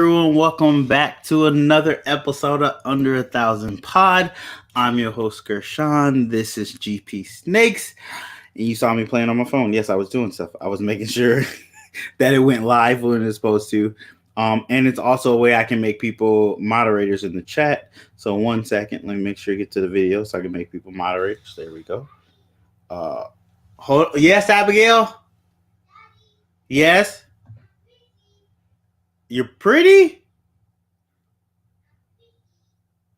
everyone. Welcome back to another episode of Under 1,000 Pod. I'm your host, Gershon. This is GP Snakes. And you saw me playing on my phone. Yes, I was doing stuff. I was making sure that it went live when it was supposed to. And it's also a way I can make people moderators in the chat. So 1 second. Let me make sure I get to the video so I can make people moderators. There we go. Yes, Abigail? Yes? You're pretty?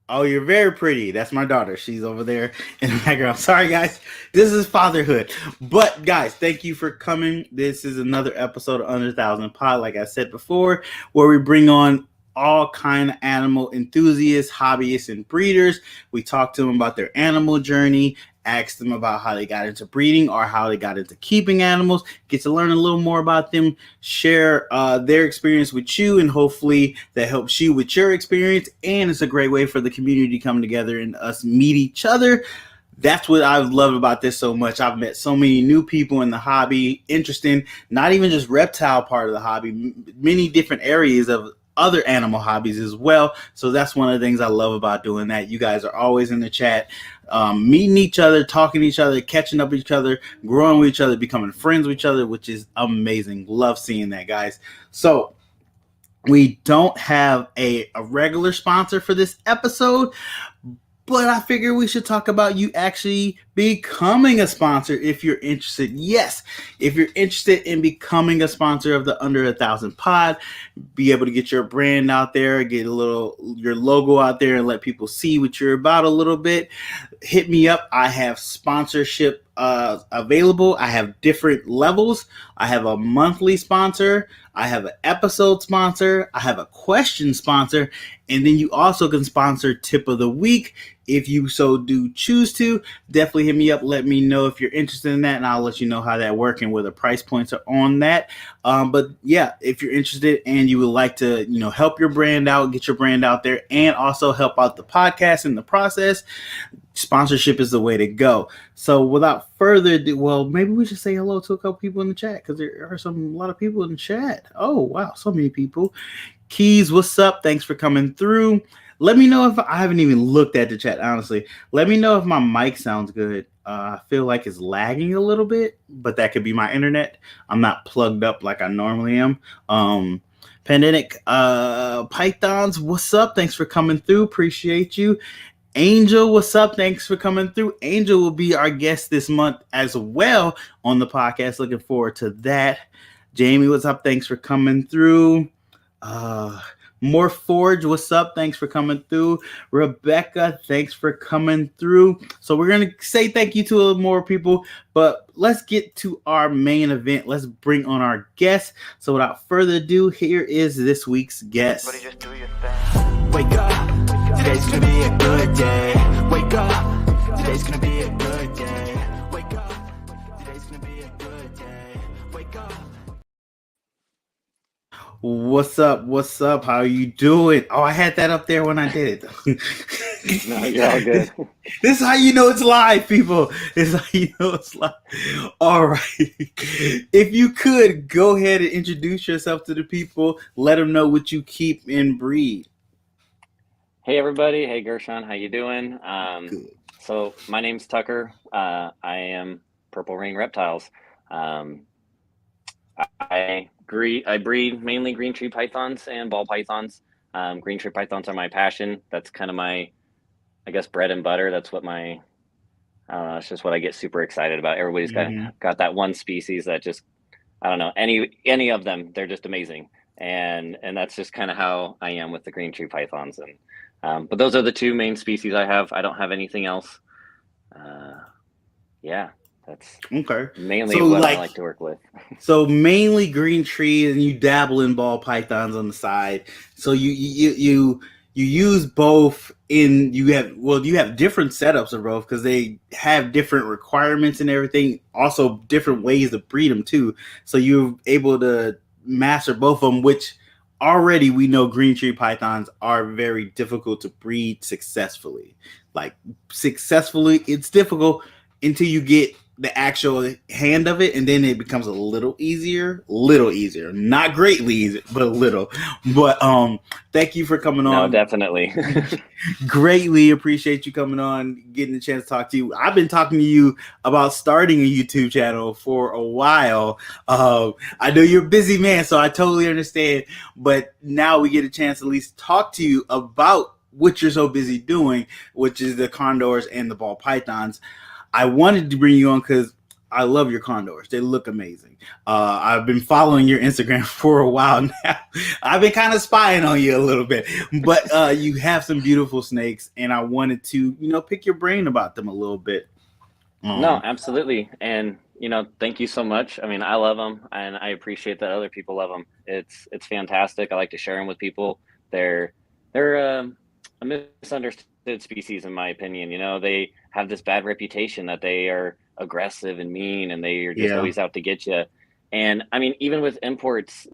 Oh, you're very pretty. That's my daughter. She's over there in the background. Sorry, guys. This is fatherhood. But, guys, thank you for coming. This is another episode of Under 1,000 Pod, like I said before, where we bring on all kind of animal enthusiasts, hobbyists, and breeders. We talk to them about their animal journey, ask them about how they got into breeding or how they got into keeping animals, get to learn a little more about them, share their experience with you, and hopefully that helps you with your experience. And it's a great way for the community to come together and us meet each other. That's what I love about this so much. I've met so many new people in the hobby, interesting, not even just reptile part of the hobby, many different areas of other animal hobbies as well. So that's one of the things I love about doing that. You guys are always in the chat, meeting each other, talking to each other, catching up with each other, growing with each other, becoming friends with each other, which is amazing. Love seeing that, guys. So we don't have a regular sponsor for this episode, but I figure we should talk about you actually becoming a sponsor if you're interested. Yes, if you're interested in becoming a sponsor of the Under 1,000 Pod, be able to get your brand out there, get your logo out there, and let people see what you're about a little bit, hit me up. I have sponsorship available. I have different levels. I have a monthly sponsor. I have an episode sponsor. I have a question sponsor. And then you also can sponsor Tip of the Week if you so do choose to. Definitely hit me up. Let me know if you're interested in that, and I'll let you know how that works and where the price points are on that. But yeah, if you're interested and you would like to, help your brand out, get your brand out there, and also help out the podcast in the process, sponsorship is the way to go. So without further ado, well, maybe we should say hello to a couple people in the chat because there are a lot of people in the chat. Oh, wow. So many people. Keys, what's up? Thanks for coming through. Let me know if I haven't even looked at the chat, honestly. Let me know if my mic sounds good. I feel like it's lagging a little bit, but that could be my internet. I'm not plugged up like I normally am. Pandemic Pythons, what's up? Thanks for coming through. Appreciate you. Angel, what's up? Thanks for coming through. Angel will be our guest this month as well on the podcast. Looking forward to that. Jamie, what's up? Thanks for coming through. More Forge, what's up? Thanks for coming through. Rebecca, thanks for coming through. So we're going to say thank you to more people, but let's get to our main event. Let's bring on our guest. So without further ado, here is this week's guest. Just do your thing. Wake up, today's going to be a good day. Wake up, today's going to be a good day. Wake up, today's going to be a good day. Wake up. What's up? What's up? How are you doing? Oh, I had that up there when I did it. No, you're all good. This is how you know it's live, people. This is how you know it's live. All right. If you could, go ahead and introduce yourself to the people. Let them know what you keep and breed. Hey, everybody. Hey, Gershon. How you doing? Good. So my name's Tucker. I am Purple Ring Reptiles. I breed mainly green tree pythons and ball pythons. Green tree pythons are my passion. That's kind of my, I guess, bread and butter. That's what I don't know. It's just what I get super excited about. Everybody's got that one species that just, I don't know, any of them, they're just amazing. And that's just kind of how I am with the green tree pythons. And but those are the two main species I have. I don't have anything else. Yeah. That's okay. Mainly what I like to work with. So mainly green trees, and you dabble in ball pythons on the side. So you use both you have different setups of both because they have different requirements and everything. Also different ways to breed them too. So you're able to master both of them, which already we know green tree pythons are very difficult to breed successfully. Like successfully, it's difficult until you get the actual hand of it, and then it becomes a little easier, not greatly easier, but a little. But thank you for coming No, on. definitely. Greatly appreciate you coming on, getting a chance to talk to you. I've been talking to you about starting a YouTube channel for a while. I know you're a busy man, so I totally understand, but now we get a chance to at least talk to you about what you're so busy doing, which is the condors and the ball pythons. I wanted to bring you on because I love your condors. They look amazing. I've been following your Instagram for a while now. I've been kind of spying on you a little bit, but you have some beautiful snakes, and I wanted to, pick your brain about them a little bit. No, absolutely. And, thank you so much. I mean, I love them, and I appreciate that other people love them. It's fantastic. I like to share them with people. They're a misunderstood species, in my opinion. They have this bad reputation that they are aggressive and mean, and they are just always out to get you. And I mean, even with imports,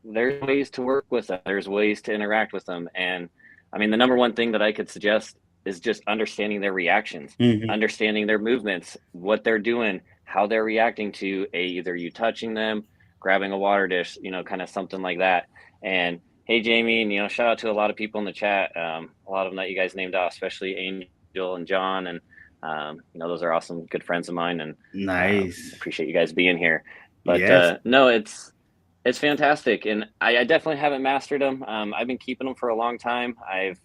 there's ways to work with them. There's ways to interact with them. And I mean, the number one thing that I could suggest is just understanding their reactions, understanding their movements, what they're doing, how they're reacting to either you touching them, grabbing a water dish, kind of something like that. And hey, Jamie, and shout out to a lot of people in the chat, a lot of them that you guys named off, especially Angel and John, and those are awesome, good friends of mine, and nice. Appreciate you guys being here. But no, it's fantastic, and I definitely haven't mastered them. I've been keeping them for a long time. I've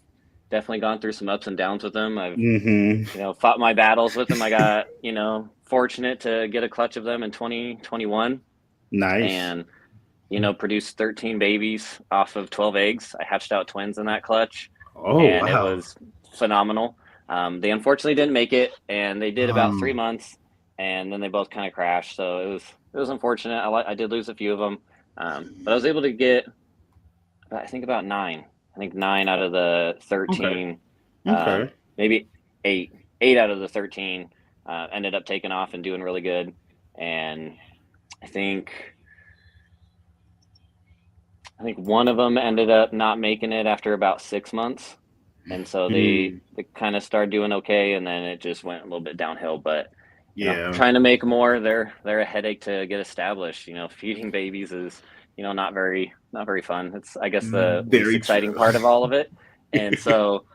definitely gone through some ups and downs with them. I've fought my battles with them. I got fortunate to get a clutch of them in 2021. Nice. And produced 13 babies off of 12 eggs. I hatched out twins in that clutch. Oh, and wow. It was phenomenal. They unfortunately didn't make it, and they did about 3 months, and then they both kind of crashed. So it was unfortunate. I did lose a few of them, but I was able to get, I think, about 9. I think 9 out of the 13, Okay. Maybe 8 out of the 13 ended up taking off and doing really good. And I think one of them ended up not making it after about 6 months. And so they kind of started doing okay, and then it just went a little bit downhill. But trying to make more, they're a headache to get established. Feeding babies is not very fun. It's, I guess, the least exciting part of all of it. And so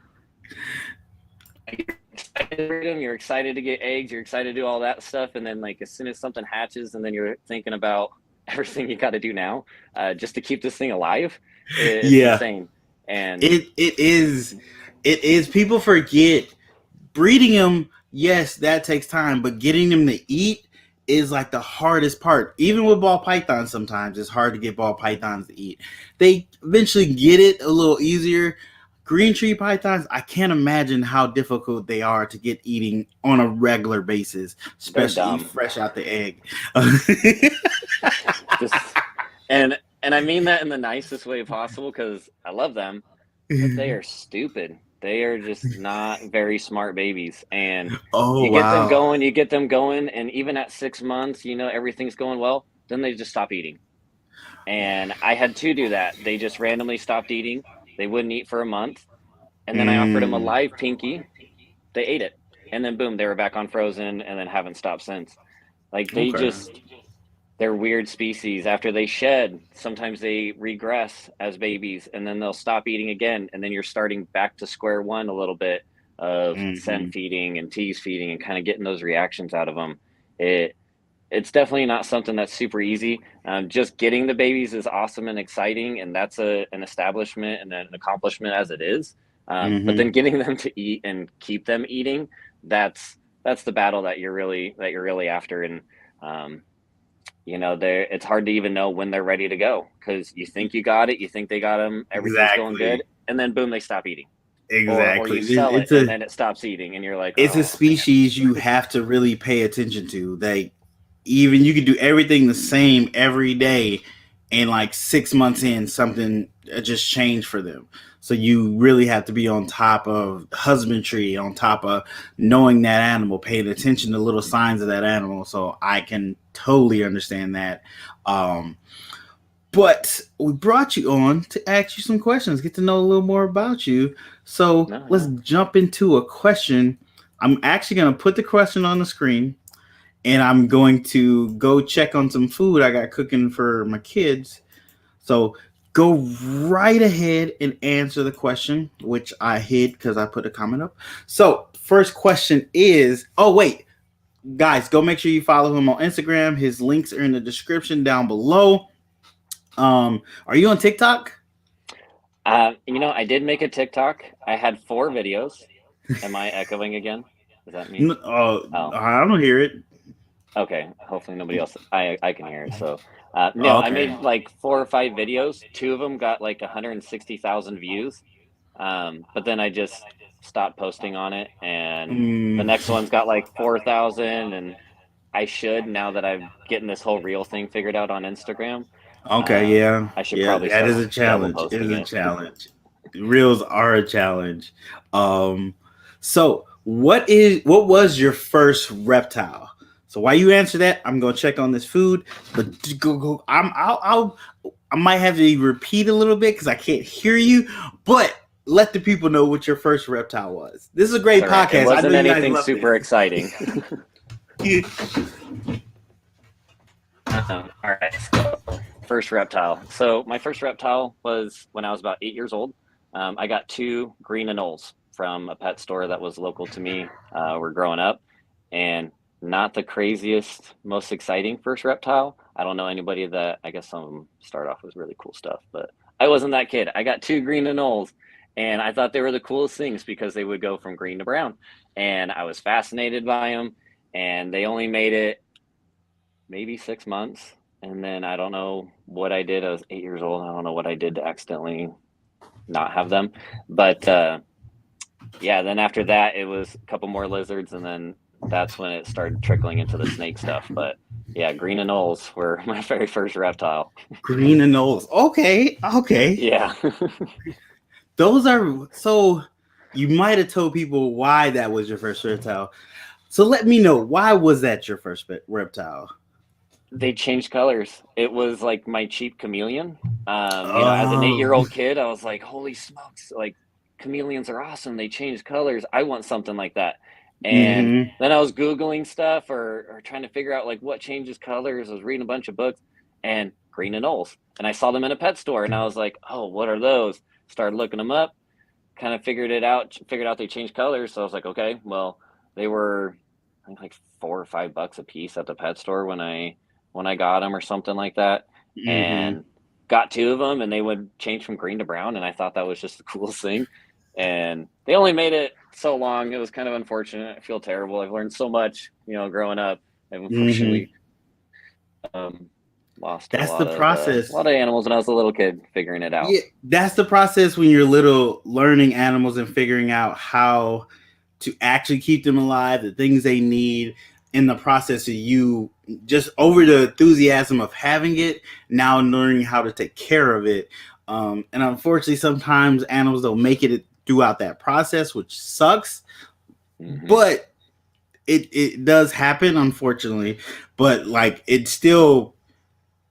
you're excited to get eggs, you're excited to do all that stuff, and then as soon as something hatches, and then you're thinking about everything you got to do now just to keep this thing alive. It's insane. And it is people forget breeding them. Yes, that takes time, but getting them to eat is like the hardest part. Even with ball pythons, sometimes it's hard to get ball pythons to eat. They eventually get it a little easier. Green tree pythons, I can't imagine how difficult they are to get eating on a regular basis, especially fresh out the egg. And I mean that in the nicest way possible, because I love them, but they are stupid. They are just not very smart babies. And you get them going, and even at 6 months, everything's going well, then they just stop eating. And I had to do that. They just randomly stopped eating. They wouldn't eat for a month. And then I offered them a live pinky. They ate it. And then boom, they were back on frozen, and then haven't stopped since. They're weird species. After they shed, sometimes they regress as babies, and then they'll stop eating again. And then you're starting back to square one a little bit of scent feeding and tease feeding and kind of getting those reactions out of them. It's definitely not something that's super easy. Just getting the babies is awesome and exciting, and that's an establishment and an accomplishment as it is. But then getting them to eat and keep them eating, that's the battle that you're really after. And it's hard to even know when they're ready to go, because you think you got it, you think they got them, everything's going good, and then boom, they stop eating. Exactly. Or you sell it, and then it stops eating, and you're like, it's a species you have to really pay attention to. Even you can do everything the same every day, and 6 months in, something just changed for them. So you really have to be on top of husbandry, on top of knowing that animal, paying attention to little signs of that animal. So I can totally understand that. But we brought you on to ask you some questions, get to know a little more about you. So let's jump into a question. I'm actually going to put the question on the screen, and I'm going to go check on some food I got cooking for my kids. So go right ahead and answer the question, which I hid because I put a comment up. So first question is, oh wait, guys, go make sure you follow him on Instagram. His links are in the description down below. Are you on TikTok? I did make a TikTok. I had 4 videos. Am I echoing again? Is that me? Oh, I don't hear it. okay. Hopefully nobody else. I can hear it. So, Oh, I okay. made like 4 or 5 videos. 2 of them got like 160,000 views. But then I just stopped posting on it, and the next one's got like 4,000. And I should, now that I'm getting this whole reel thing figured out on Instagram. Okay, yeah, I should yeah, probably that start is a double challenge. It is posting a it. challenge. Reels are a challenge. So what was your first reptile? So while you answer that, I'm gonna check on this food. But go. I might have to repeat a little bit because I can't hear you. But let the people know what your first reptile was. This is a great All right. podcast. It wasn't I know anything you guys super exciting. exciting. All right. So, first reptile. So my first reptile was when I was about 8 years old. I got 2 green anoles from a pet store that was local to me. We're growing up, and not the craziest, most exciting first reptile. I don't know anybody that. I guess some of them start off with really cool stuff, but I wasn't that kid. I got 2 green anoles, and I thought they were the coolest things because they would go from green to brown, and I was fascinated by them. And they only made it maybe 6 months. And then I don't know what I did. I was 8 years old. I don't know what I did to accidentally not have them. But yeah, then after that, it was a couple more lizards. And then that's when it started trickling into the snake stuff. But yeah, green anoles were my very first reptile. Green anoles. Okay. Yeah. Those are so. You might have told people why that was your first reptile. So let me know, why was that your first reptile? They changed colors. It was like my cheap chameleon. As an 8-year-old kid, I was like, holy smokes, like chameleons are awesome. They change colors. I want something like that. And then I was Googling stuff or trying to figure out like what changes colors. I was reading a bunch of books, and green anoles. And I saw them in a pet store, and I was like, oh, what are those? Started looking them up, kind of figured out they changed colors. So I was like, okay, well, they were, I think, like $4 or $5 a piece at the pet store when I got them or something like that. And got 2 of them, and they would change from green to brown. And I thought that was just the coolest thing. And they only made it so long. It was kind of unfortunate. I feel terrible. I've learned so much, growing up. I've unfortunately lost That's the process. A lot of animals when I was a little kid figuring it out. Yeah, that's the process when you're little, learning animals and figuring out how to actually keep them alive, the things they need. In the process of you just over the enthusiasm of having it, now learning how to take care of it. And unfortunately, sometimes animals don't make it throughout that process, which sucks. But it does happen, unfortunately. But like, it still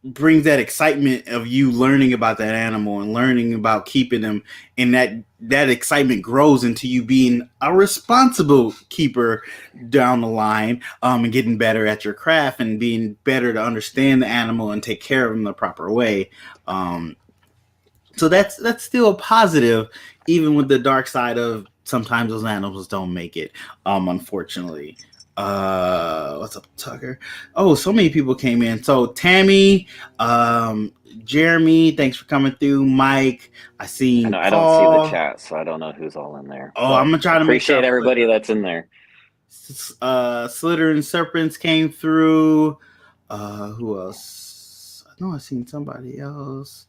brings that excitement of you learning about that animal and learning about keeping them, and that excitement grows into you being a responsible keeper down the line, and getting better at your craft and being better to understand the animal and take care of them the proper way. So that's still a positive, even with the dark side of sometimes those animals don't make it, unfortunately. What's up, Tucker? Oh, so many people came in. So Tammy, Jeremy, thanks for coming through. Mike, I don't see the chat, so I don't know who's all in there. Oh, I'm gonna try to appreciate everybody that's in there. Slitter and Serpents came through. Who else? I know I seen somebody else.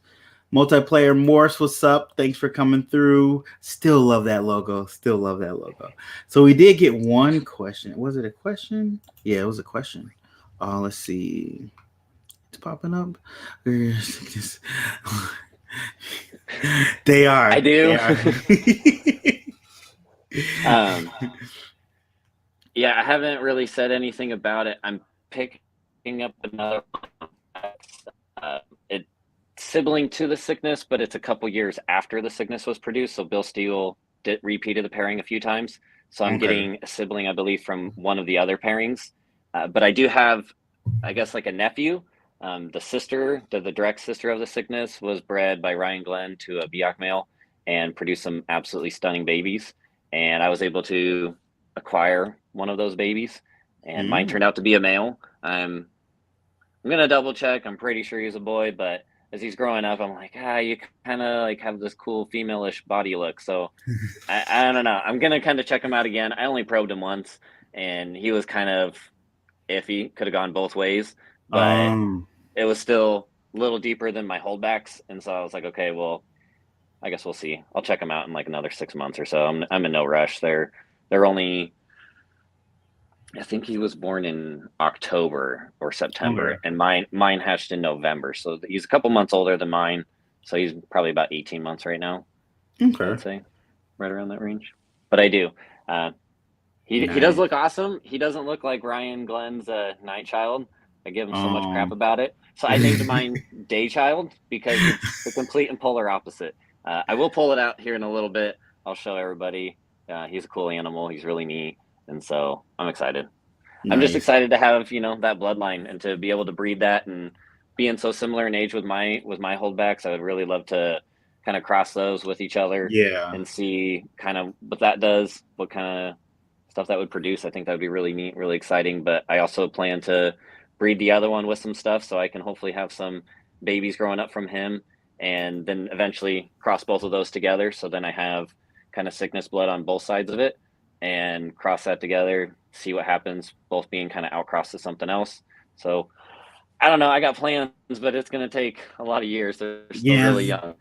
Multiplayer Morse, what's up? Thanks for coming through. Still love that logo. So we did get one question. Was it a question? Yeah, it was a question. Let's see. It's popping up. They are. I do. Yeah, I haven't really said anything about it. I'm picking up another one. It's sibling to the sickness, but it's a couple years after the sickness was produced. So Bill Steele repeated the pairing a few times. So I'm getting a sibling, I believe, from one of the other pairings. But I do have, I guess, like a nephew. The direct sister of the sickness was bred by Ryan Glenn to a Biak male and produced some absolutely stunning babies. And I was able to acquire one of those babies, and mine turned out to be a male. I'm gonna double check. I'm pretty sure he's a boy, but as he's growing up, I'm like, you kind of like have this cool female-ish body look. So I don't know. I'm gonna kind of check him out again. I only probed him once, and he was kind of iffy. Could have gone both ways, but it was still a little deeper than my holdbacks, and so I was like, okay, well, I guess we'll see. I'll check them out in like another 6 months or so. I'm in no rush. They're only, I think he was born in October or September, and mine hatched in November. So he's a couple months older than mine. So he's probably about 18 months right now. Okay, I'd say right around that range. But I do. He does look awesome. He doesn't look like Ryan Glenn's night child. I give him so much crap about it. So I named mine Day Child because it's the complete and polar opposite. I will pull it out here in a little bit. I'll show everybody. He's a cool animal. He's really neat. And so I'm excited. Nice. I'm just excited to have, that bloodline and to be able to breed that, and being so similar in age with my holdbacks. I would really love to kind of cross those with each other and see kind of what that does, what kind of stuff that would produce. I think that would be really neat, really exciting. But I also plan to breed the other one with some stuff so I can hopefully have some babies growing up from him, and then eventually cross both of those together. So then I have kind of sickness blood on both sides of it, and cross that together, see what happens, both being kind of outcrossed to something else. So I don't know. I got plans, but it's going to take a lot of years. They're still really young.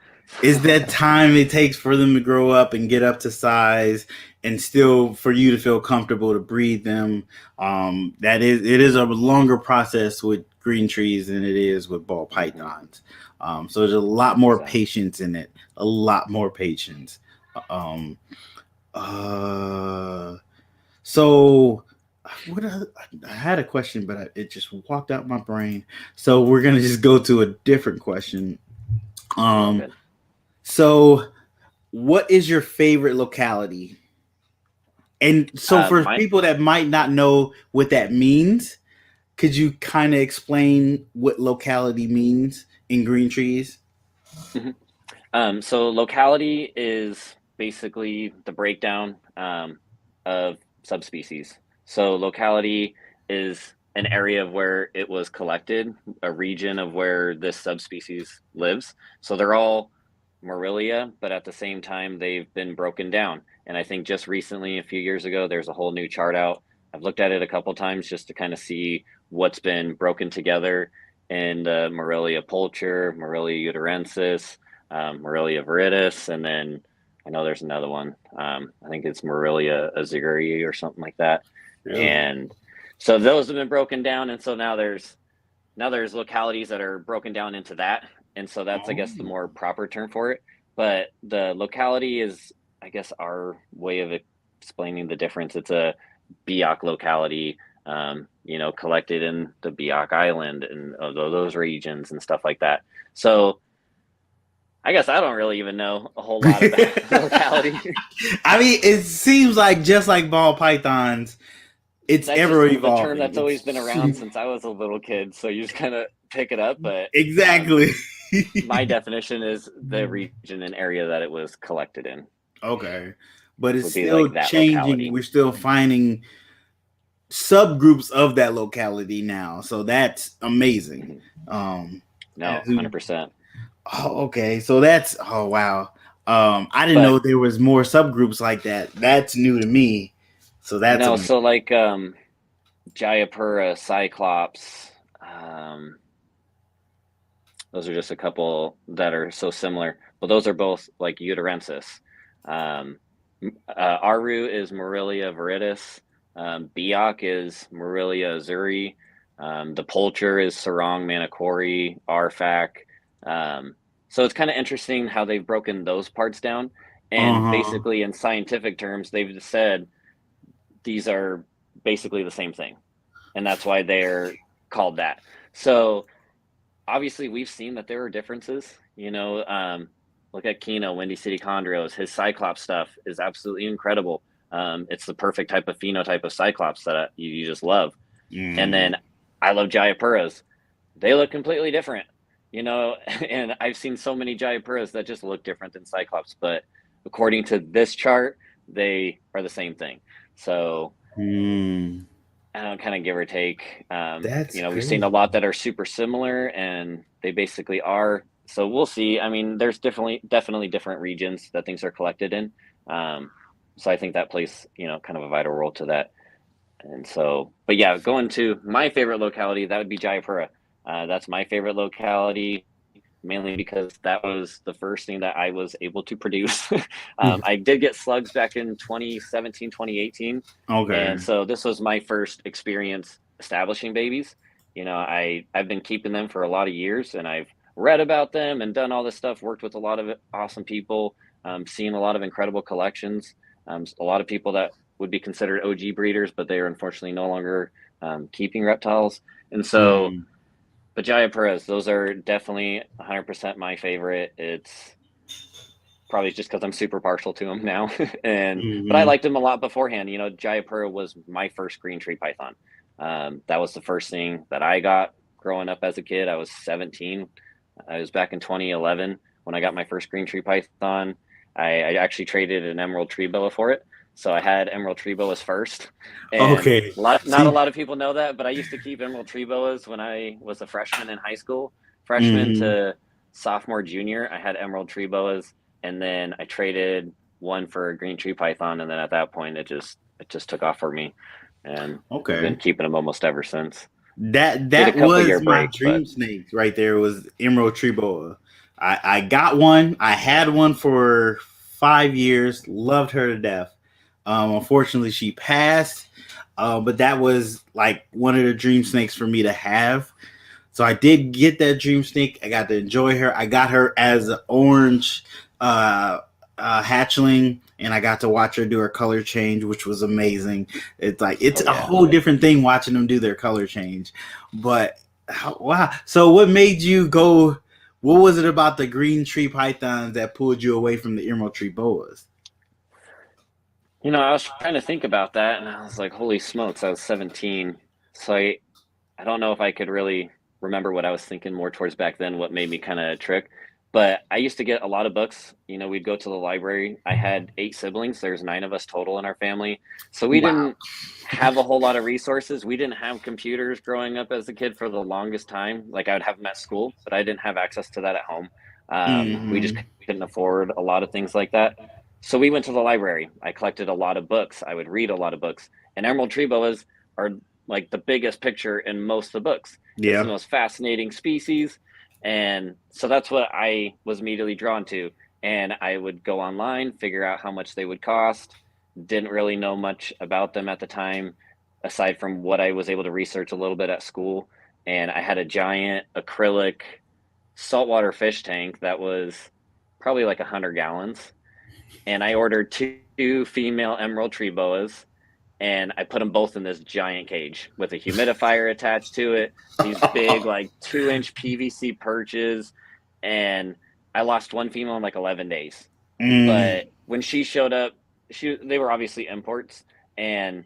Is that time it takes for them to grow up and get up to size, and still for you to feel comfortable to breed them? It is a longer process with green trees than it is with ball pythons. So there's a lot more patience in it. A lot more patience. So I had a question, but it just walked out my brain. So we're gonna just go to a different question. So what is your favorite locality? And so for people that might not know what that means, could you kind of explain what locality means in green trees? Mm-hmm. So locality is basically the breakdown of subspecies. So locality is an area of where it was collected, a region of where this subspecies lives. So they're all Morelia, but at the same time, they've been broken down. And I think just recently, a few years ago, there's a whole new chart out. I've looked at it a couple times just to kind of see what's been broken together in the Morelia pulcher, Morelia uterensis, Morelia viridis, and then I know there's another one. I think it's Morelia azuri or something like that. Really? And so those have been broken down, and so now there's localities that are broken down into that, and so that's I guess the more proper term for it. But the locality is, I guess, our way of explaining the difference. It's a Biak locality, collected in the Biak Island and those regions and stuff like that. So I guess I don't really even know a whole lot about locality. I mean, it seems like just like ball pythons, it's ever evolving. The term that's always been around since I was a little kid, so you just kind of pick it up. But exactly, my definition is the region and area that it was collected in. Okay, but it's still like changing. Locality. We're still finding subgroups of that locality now, so that's amazing. No, 100%. Oh, okay. So that's wow. I didn't know there was more subgroups like that. That's new to me. So that's amazing. So like Jayapura, Cyclops, those are just a couple that are so similar, but those are both like uterensis. Aru is Morelia viridis. Biak is Morelia azuri. The pulcher is Sarong Manakori, Arfak. So it's kind of interesting how they've broken those parts down. And basically in scientific terms, they've just said these are basically the same thing. And that's why they're called that. So obviously we've seen that there are differences, look at Kino, Windy City Chondros, his Cyclops stuff is absolutely incredible. It's the perfect type of phenotype of Cyclops that you just love. And then I love Jayapuras. They look completely different, and I've seen so many Jayapuras that just look different than Cyclops, but according to this chart, they are the same thing. So I don't kind of give or take. That's we've crazy. seen a lot that are super similar, and they basically are. So we'll see. I mean, there's definitely different regions that things are collected in. So I think that plays, kind of a vital role to that. And so, but yeah, going to my favorite locality, that would be Jayapura. That's my favorite locality, mainly because that was the first thing that I was able to produce. I did get slugs back in 2017, 2018. Okay. And so this was my first experience establishing babies. I've been keeping them for a lot of years, and I've read about them and done all this stuff, worked with a lot of awesome people, seen a lot of incredible collections, a lot of people that would be considered OG breeders, but they are unfortunately no longer keeping reptiles. And so, but Jayapuras, those are definitely 100% my favorite. It's probably just because I'm super partial to them now. But I liked them a lot beforehand. Jayapura was my first green tree python. That was the first thing that I got growing up as a kid. I was 17. I was back in 2011 when I got my first green tree python. I actually traded an emerald tree boa for it. So I had emerald tree boas first. And Okay. not a lot of people know that, but I used to keep emerald tree boas when I was a freshman in high school. Freshman to sophomore, junior, I had emerald tree boas. And then I traded one for a green tree python. And then at that point, it just took off for me. And I've been keeping them almost ever since. That was my dream snakes right there, was emerald tree boa. I got one. I had one for 5 years. Loved her to death. Unfortunately, she passed. But that was like one of the dream snakes for me to have. So I did get that dream snake. I got to enjoy her. I got her as an orange hatchling, and I got to watch her do her color change, which was amazing. It's like a whole different thing watching them do their color change. But wow! So what made you go? What was it about the green tree pythons that pulled you away from the emerald tree boas? I was trying to think about that, and I was like, "Holy smokes!" I was 17, so I don't know if I could really remember what I was thinking more towards back then. What made me kind of trick. But I used to get a lot of books. We'd go to the library. I had 8 siblings. There's 9 of us total in our family. So we didn't have a whole lot of resources. We didn't have computers growing up as a kid for the longest time. Like, I would have them at school, but I didn't have access to that at home. We just couldn't afford a lot of things like that. So we went to the library. I collected a lot of books. I would read a lot of books. And emerald tree boas are like the biggest picture in most of the books. Yeah. It's the most fascinating species. And so that's what I was immediately drawn to. And I would go online, figure out how much they would cost. Didn't really know much about them at the time, aside from what I was able to research a little bit at school. And I had a giant acrylic saltwater fish tank that was probably like 100 gallons. And I ordered 2 female emerald tree boas. And I put them both in this giant cage with a humidifier attached to it, these big, like 2-inch PVC perches. And I lost one female in like 11 days. But when she showed up, they were obviously imports. And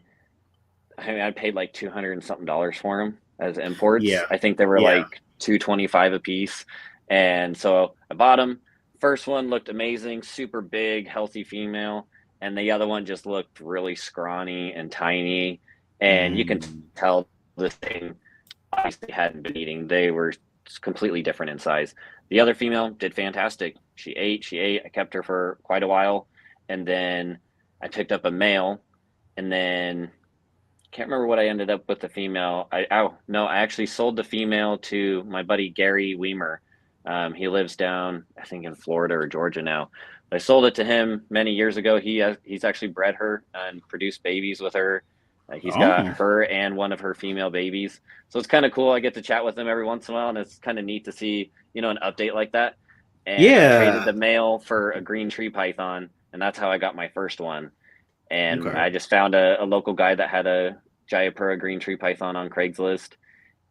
I paid like $200 and something for them as imports. Yeah. I think they were like $225 a piece. And so I bought them. First one looked amazing, super big, healthy female. And the other one just looked really scrawny and tiny. And you can tell this thing obviously hadn't been eating. They were completely different in size. The other female did fantastic. She ate. I kept her for quite a while. And then I picked up a male. And then can't remember what I ended up with the female. I actually sold the female to my buddy Gary Weimer. He lives down, I think, in Florida or Georgia now. I sold it to him many years ago. He's actually bred her and produced babies with her. He's got her and one of her female babies. So it's kind of cool. I get to chat with him every once in a while, and it's kind of neat to see, an update like that. And I traded the male for a green tree python, and that's how I got my first one. And I just found a local guy that had a Jayapura green tree python on Craigslist.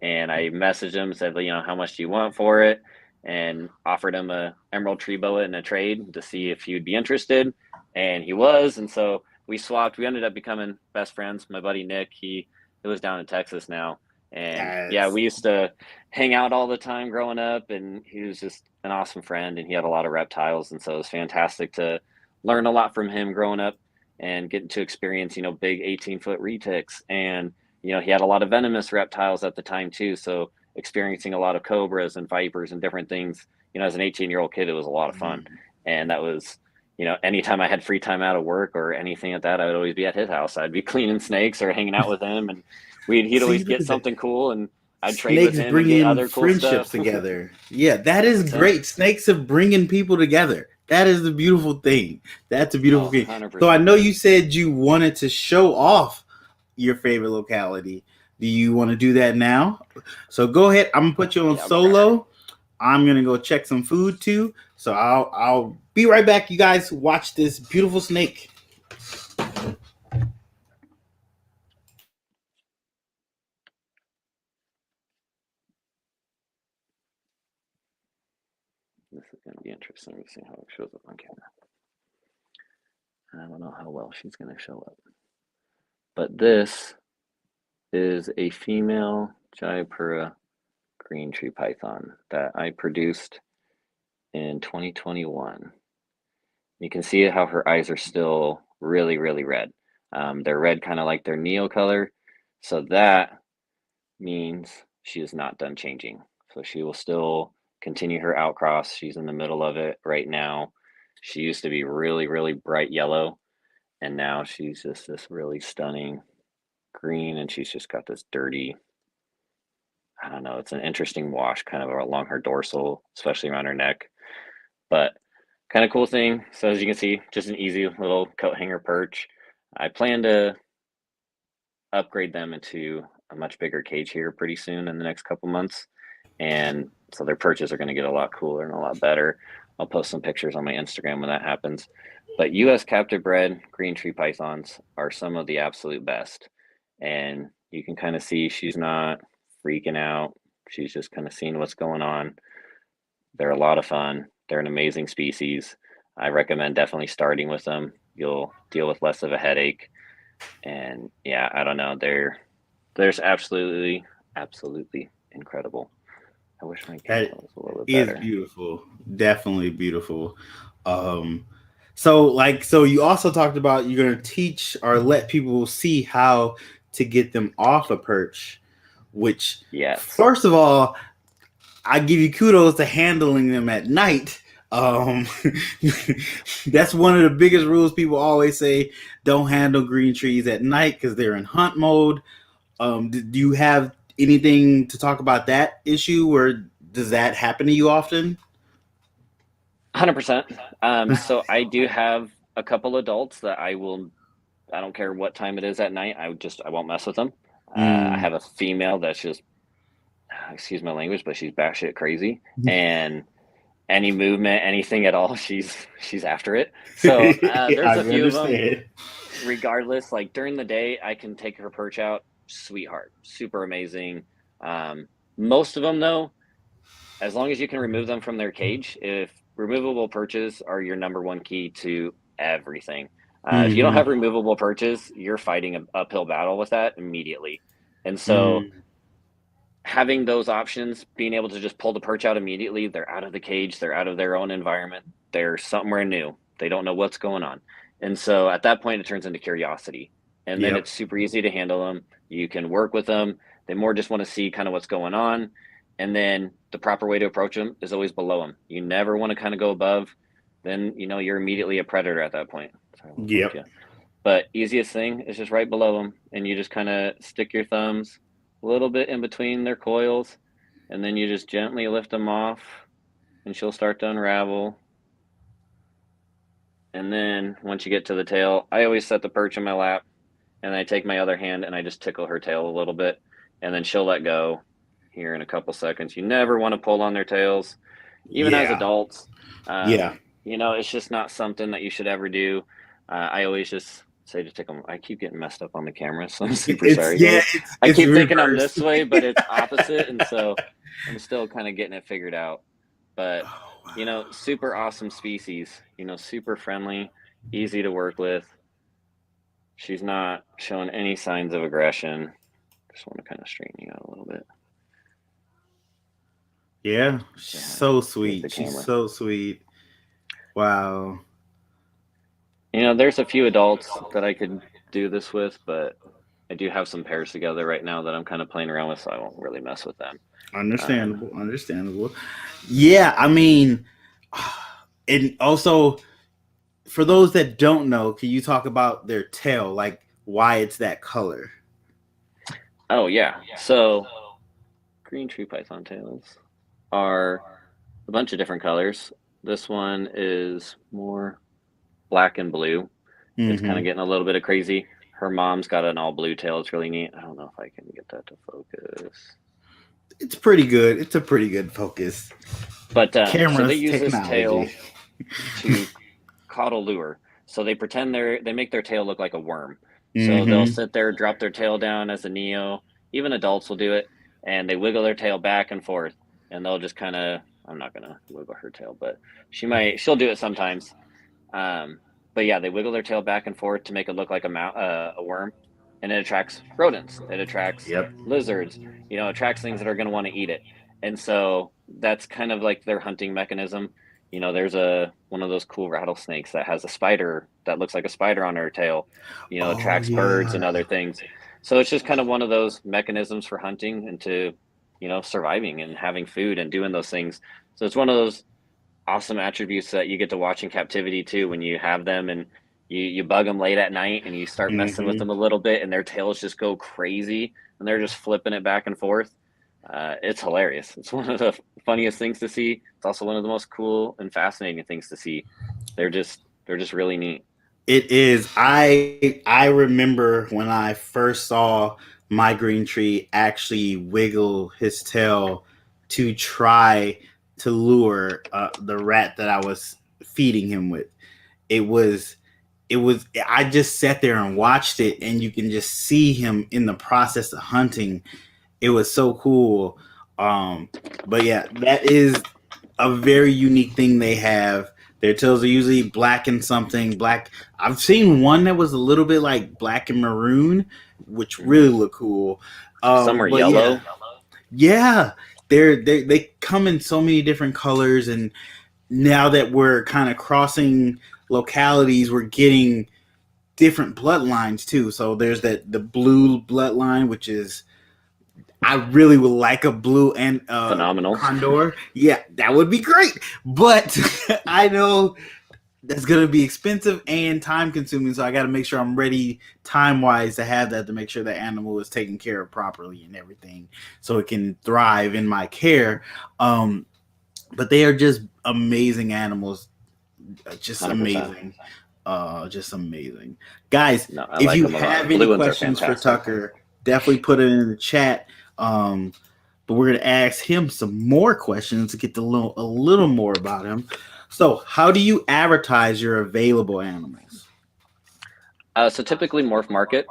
And I messaged him, said, how much do you want for it? And offered him a emerald tree boa in a trade to see if he would be interested. And he was. And so we swapped. We ended up becoming best friends. My buddy Nick, he it was down in Texas now. And yeah, That's we used to hang out all the time growing up, and he was just an awesome friend, and he had a lot of reptiles. And so it was fantastic to learn a lot from him growing up and getting to experience, big 18-foot retics. And, he had a lot of venomous reptiles at the time too. So experiencing a lot of cobras and vipers and different things, as an 18-year-old kid, it was a lot of fun. And that was, anytime I had free time out of work or anything like that, I would always be at his house. I'd be cleaning snakes or hanging out with him, and he'd See, always look get at that. something cool, and I'd trade with Snakes him and get bringing other cool friendships stuff. together. Yeah, that is That's it. great. Snakes are bringing people together. That is the beautiful thing. That's a beautiful Oh, thing. 100%. So I know you said you wanted to show off your favorite locality. Do you want to do that now? So go ahead. I'm gonna put you on Yeah, solo. I'm gonna go check some food too. So I'll be right back. You guys watch this beautiful snake. This is going to be interesting to see how it shows up on camera. I don't know how well she's going to show up. But this is a female Jayapura green tree python that I produced in 2021. You can see how her eyes are still really, really red. They're red kind of like their Neo color. So that means she is not done changing. So she will still continue her outcross. She's in the middle of it right now. She used to be really, really bright yellow, and now she's just this really stunning green, and she's just got this dirty, I don't know, it's an interesting wash kind of along her dorsal, especially around her neck. But kind of cool thing. So as you can see, just an easy little coat hanger perch. I plan to upgrade them into a much bigger cage here pretty soon in the next couple months. And so their perches are going to get a lot cooler and a lot better. I'll post some pictures on my Instagram when that happens. But US captive bred green tree pythons are some of the absolute best. And you can kind of see she's not freaking out. She's just kind of seeing what's going on. They're a lot of fun. They're an amazing species. I recommend definitely starting with them. You'll deal with less of a headache. And yeah, I don't know. There's absolutely incredible. I wish my camera That was a little bit is better. beautiful. Definitely beautiful. So you also talked about you're gonna teach or let people see how to get them off a perch, which Yes. first of all, I give you kudos to handling them at night. That's one of the biggest rules people always say: don't handle green trees at night because they're in hunt mode. Do you have anything to talk about that issue, or does that happen to you often? 100%. So I do have a couple adults that I don't care what time it is at night. I won't mess with them. I have a female that's just, excuse my language, but she's batshit crazy. And any movement, anything at all, she's after it. So there's a few of them. Regardless, like during the day, I can take her perch out. Sweetheart, super amazing. Most of them, though, as long as you can remove them from their cage, if removable perches are your number one key to everything. If you don't have removable perches, you're fighting an uphill battle with that immediately. And so having those options, being able to just pull the perch out immediately, they're out of the cage, they're out of their own environment, they're somewhere new, they don't know what's going on. And so at that point, it turns into curiosity. And then it's super easy to handle them. You can work with them. They more just want to see kind of what's going on. And then the proper way to approach them is always below them. You never want to kind of go above. Then, you're immediately a predator at that point. Sorry, but easiest thing is just right below them. And you just kind of stick your thumbs a little bit in between their coils. And then you just gently lift them off. And she'll start to unravel. And then once you get to the tail, I always set the perch in my lap. And I take my other hand and I just tickle her tail a little bit. And then she'll let go here in a couple seconds. You never want to pull on their tails, even as adults. It's just not something that you should ever do. I always just say to tickle them. I keep getting messed up on the camera, so I'm super sorry. I keep thinking I'm this way, but it's opposite. And so I'm still kind of getting it figured out. But, super awesome species, super friendly, easy to work with. She's not showing any signs of aggression. Just want to kind of straighten you out a little bit. Yeah, she's so sweet. She's so sweet. Wow. You know, there's a few adults that I could do this with, but I do have some pairs together right now that I'm kind of playing around with, so I won't really mess with them. Understandable. Understandable. Yeah, I mean, and also for those that don't know, can you talk about their tail, like why it's that color? Oh yeah. So green tree python tails are a bunch of different colors. This one is more black and blue. It's kind of getting a little bit of crazy. Her mom's got an all blue tail. It's really neat. I don't know if I can get that to focus. It's pretty good. It's a pretty good focus. But Cameras, so they use technology. this tail to coddle lure. So they pretend they make their tail look like a worm. So they'll sit there, drop their tail down as a neo. Even adults will do it, and they wiggle their tail back and forth, and they'll just kind of. I'm not gonna wiggle her tail, but she'll do it sometimes. But yeah, they wiggle their tail back and forth to make it look like a worm, and it attracts rodents. It attracts lizards. You know, attracts things that are going to want to eat it. And so that's kind of like their hunting mechanism. You know, there's one of those cool rattlesnakes that has a spider that looks like a spider on her tail. You know, attracts birds and other things. So it's just kind of one of those mechanisms for hunting and to, you know, surviving and having food and doing those things. So it's one of those awesome attributes that you get to watch in captivity too, when you have them and you bug them late at night and you start messing with them a little bit and their tails just go crazy and they're just flipping it back and forth. It's hilarious. It's one of the funniest things to see. It's also one of the most cool and fascinating things to see. They're just really neat. It is. I remember when I first saw my green tree actually wiggle his tail to try to lure the rat that I was feeding him with. It was I just sat there and watched it, and you can just see him in the process of hunting. It was so cool. But yeah, that is a very unique thing they have. Their tails are usually black and something black. I've seen one that was a little bit like black and maroon, which really look cool. Some are yellow. Yeah, they come in so many different colors, and now that we're kind of crossing localities, we're getting different bloodlines too. So there's the blue bloodline, which is I really would like a blue and phenomenal condor. Yeah, that would be great. But I know that's going to be expensive and time consuming. So I got to make sure I'm ready time wise to have that, to make sure the animal is taken care of properly and everything so it can thrive in my care. But they are just amazing animals. Just 100%. Amazing. Just amazing. Guys, if like you have any questions for Tucker, definitely put it in the chat. But we're going to ask him some more questions to get to know a little more about him. So how do you advertise your available animals? So typically Morph Market.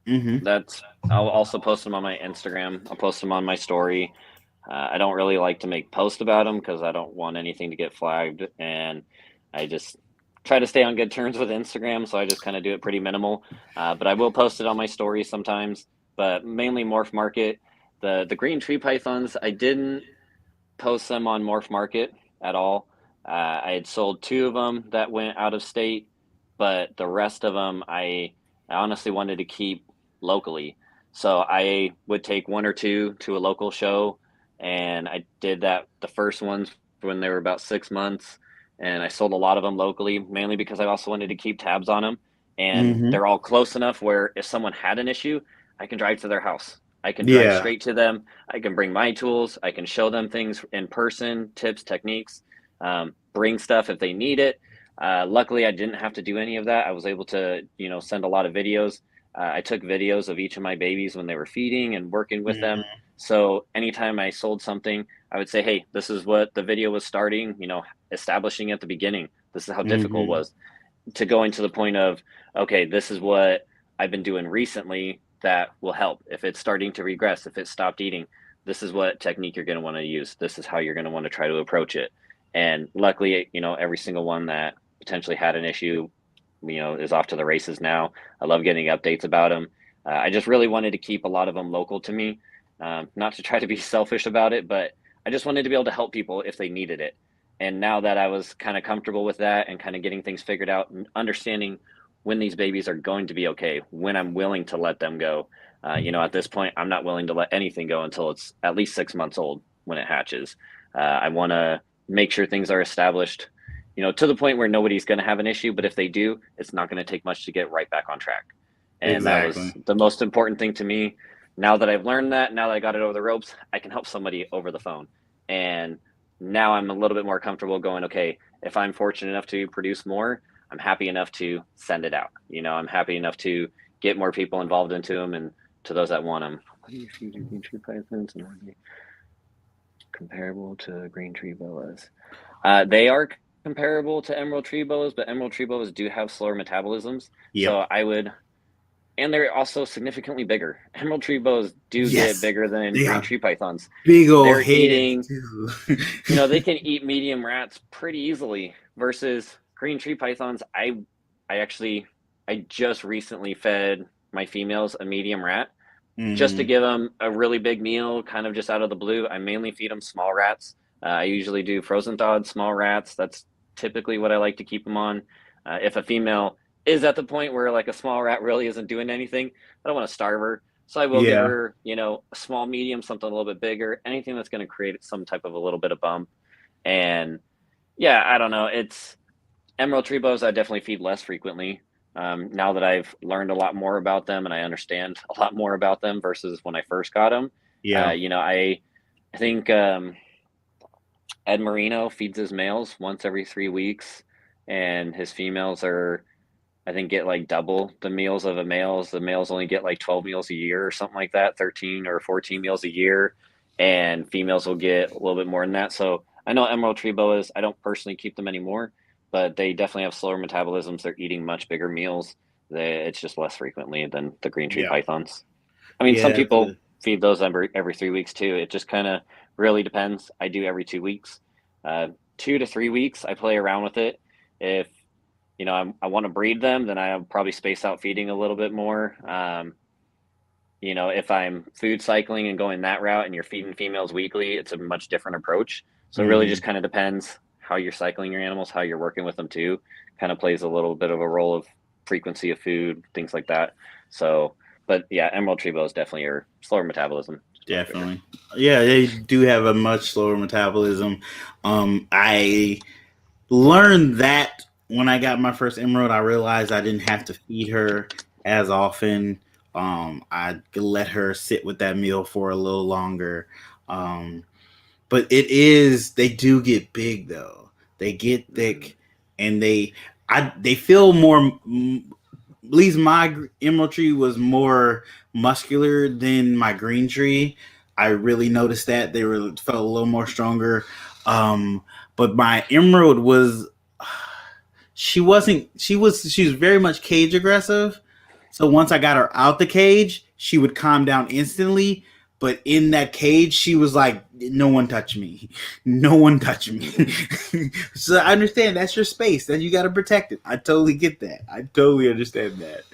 I'll also post them on my Instagram. I'll post them on my story. I don't really like to make posts about them because I don't want anything to get flagged, and I just try to stay on good terms with Instagram, so I just kind of do it pretty minimal. But I will post it on my story sometimes, but mainly Morph Market. The green tree pythons, I didn't post them on Morph Market at all. I had sold 2 of them that went out of state, but the rest of them I honestly wanted to keep locally. So I would take 1 or 2 to a local show, and I did that the first ones when they were about 6 months, and I sold a lot of them locally, mainly because I also wanted to keep tabs on them. And they're all close enough where if someone had an issue, I can drive to their house. I can drive straight to them. I can bring my tools. I can show them things in person, tips, techniques, bring stuff if they need it. Luckily, I didn't have to do any of that. I was able to, send a lot of videos. I took videos of each of my babies when they were feeding and working with them. So anytime I sold something, I would say, hey, this is what the video was starting, establishing at the beginning. This is how difficult it was, to going to the point of, okay, this is what I've been doing recently that will help. If it's starting to regress, if it stopped eating, this is what technique you're going to want to use. This is how you're going to want to try to approach it. And luckily, every single one that potentially had an issue, is off to the races now. I love getting updates about them. I just really wanted to keep a lot of them local to me, not to try to be selfish about it, but I just wanted to be able to help people if they needed it. And now that I was kind of comfortable with that and kind of getting things figured out and understanding when these babies are going to be okay, when I'm willing to let them go. At this point, I'm not willing to let anything go until it's at least 6 months old when it hatches. I want to make sure things are established, to the point where nobody's going to have an issue. But if they do, it's not going to take much to get right back on track. And Exactly. That was the most important thing to me. Now that I've learned that, now that I got it over the ropes, I can help somebody over the phone. And now I'm a little bit more comfortable going, okay, if I'm fortunate enough to produce more, I'm happy enough to send it out. I'm happy enough to get more people involved into them and to those that want them. What do you feed your green tree pythons? And are they comparable to green tree boas? They are comparable to emerald tree boas, but emerald tree boas do have slower metabolisms. Yep. So and they're also significantly bigger. Emerald tree boas do get bigger than green tree pythons. Big old They're heads eating, too. they can eat medium rats pretty easily versus green tree pythons. I just recently fed my females a medium rat just to give them a really big meal, kind of just out of the blue. I mainly feed them small rats. I usually do frozen thawed small rats. That's typically what I like to keep them on. If a female is at the point where like a small rat really isn't doing anything, I don't want to starve her. So I will give her, a small, medium, something a little bit bigger, anything that's going to create some type of a little bit of bump. And I don't know. It's emerald tree boas I definitely feed less frequently. Now that I've learned a lot more about them and I understand a lot more about them versus when I first got them. I think Ed Marino feeds his males once every 3 weeks, and his females are, I think, get like double the meals of the males. The males only get like 12 meals a year or something like that, 13 or 14 meals a year, and females will get a little bit more than that. So I know emerald tree boas, I don't personally keep them anymore, but they definitely have slower metabolisms. They're eating much bigger meals. It's just less frequently than the green tree pythons. I mean, some people feed those every 3 weeks too. It just kind of really depends. I do every 2 weeks, 2 to 3 weeks. I play around with it. If I want to breed them, then I'll probably space out feeding a little bit more. If I'm food cycling and going that route and you're feeding females weekly, it's a much different approach. So it really just kind of depends how you're cycling your animals, how you're working with them too. Kind of plays a little bit of a role of frequency of food, things like that. So, but emerald tree boas definitely are slower metabolism. Definitely. Yeah, they do have a much slower metabolism. I learned that when I got my first emerald. I realized I didn't have to feed her as often. I could let her sit with that meal for a little longer. But they do get big though. They get thick, and they feel more. At least my emerald tree was more muscular than my green tree. I really noticed that they felt a little more stronger. But my emerald was, she was very much cage aggressive. So once I got her out the cage, she would calm down instantly. But in that cage, she was like, no one touch me. No one touch me. So I understand that's your space. That you got to protect it. I totally get that. I totally understand that.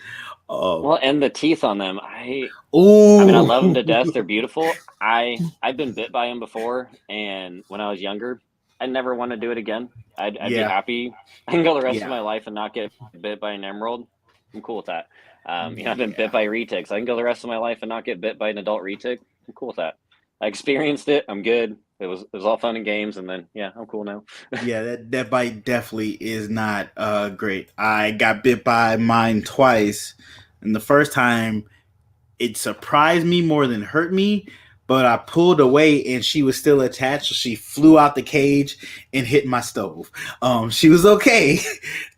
Well, and the teeth on them, I love them to death. They're beautiful. I've been bit by them before, and when I was younger, I never want to do it again. I'd be happy. I can go the rest of my life and not get bit by an emerald. I'm cool with that. I've been bit by retics. I can go the rest of my life and not get bit by an adult retic. I'm cool with that. I experienced it. I'm good. It was all fun and games, and then I'm cool now. That bite definitely is not great. I got bit by mine twice, and the first time it surprised me more than hurt me. But I pulled away and she was still attached. So she flew out the cage and hit my stove. She was okay.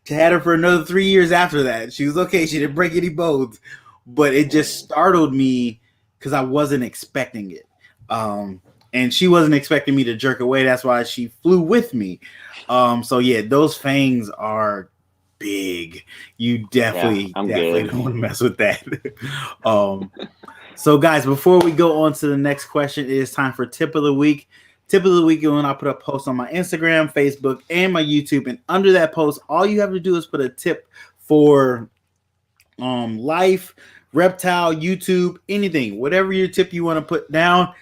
Had her for another 3 years after that. She was okay. She didn't break any bones. But it just startled me because I wasn't expecting it. And she wasn't expecting me to jerk away. That's why she flew with me. Those fangs are big. You definitely don't want to mess with that. So, guys, before we go on to the next question, it is time for Tip of the Week. Tip of the Week is when I put a post on my Instagram, Facebook, and my YouTube. And under that post, all you have to do is put a tip for life, reptile, YouTube, anything, whatever your tip you want to put down,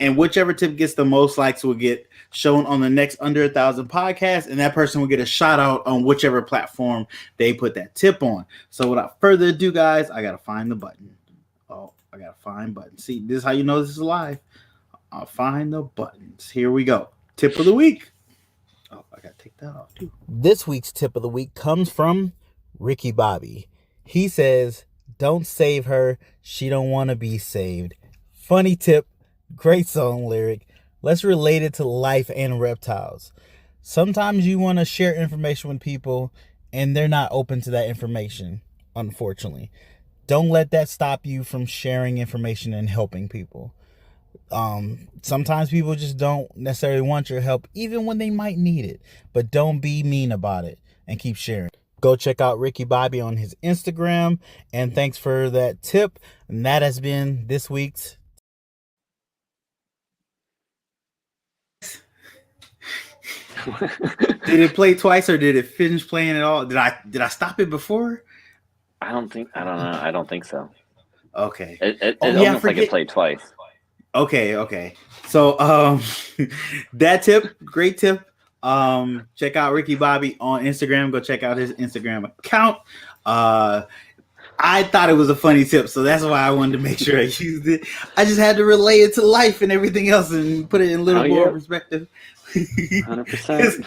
and whichever tip gets the most likes will get shown on the next Under 1,000 podcast, and that person will get a shout out on whichever platform they put that tip on. So without further ado, guys, I gotta find the button. Oh, I gotta find button. See, this is how you know this is live. I'll find the buttons. Here we go. Tip of the week. Oh, I gotta take that off too. This week's tip of the week comes from Ricky Bobby. He says, "Don't save her. She don't want to be saved." Funny tip. Great song lyric. Let's relate it to life and reptiles. Sometimes you want to share information with people and they're not open to that information, unfortunately. Don't let that stop you from sharing information and helping people. Sometimes people just don't necessarily want your help, even when they might need it. But don't be mean about it and keep sharing. Go check out Ricky Bobby on his Instagram. And thanks for that tip. And that has been this week's. Did it play twice or did it finish playing at all? Did I stop it before? I don't know. I don't think so. Okay. It almost like it played twice. Okay. So that tip, great tip. Check out Ricky Bobby on Instagram. Go check out his Instagram account. I thought it was a funny tip, so that's why I wanted to make sure I used it. I just had to relate it to life and everything else and put it in a little more perspective. 100%.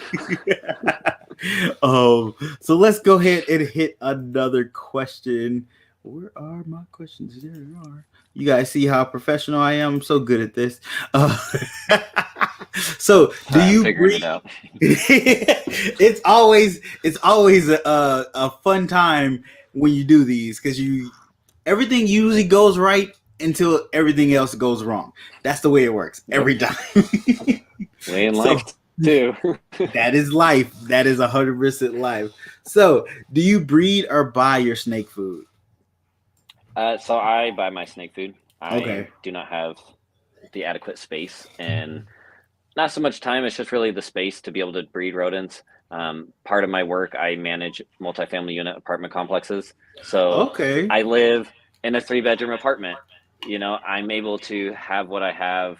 So let's go ahead and hit another question. Where are my questions? There they are. You guys see how professional I am? I'm so good at this. So do you breed? It's always a fun time when you do these because everything usually goes right until everything else goes wrong. That's the way it works every time. Way in life too. That is life. That is 100% life. So, do you breed or buy your snake food? So I buy my snake food. Okay. I do not have the adequate space and not so much time. It's just really the space to be able to breed rodents. Part of my work, I manage multifamily unit apartment complexes. So okay. I live in a 3-bedroom apartment. You know, I'm able to have what I have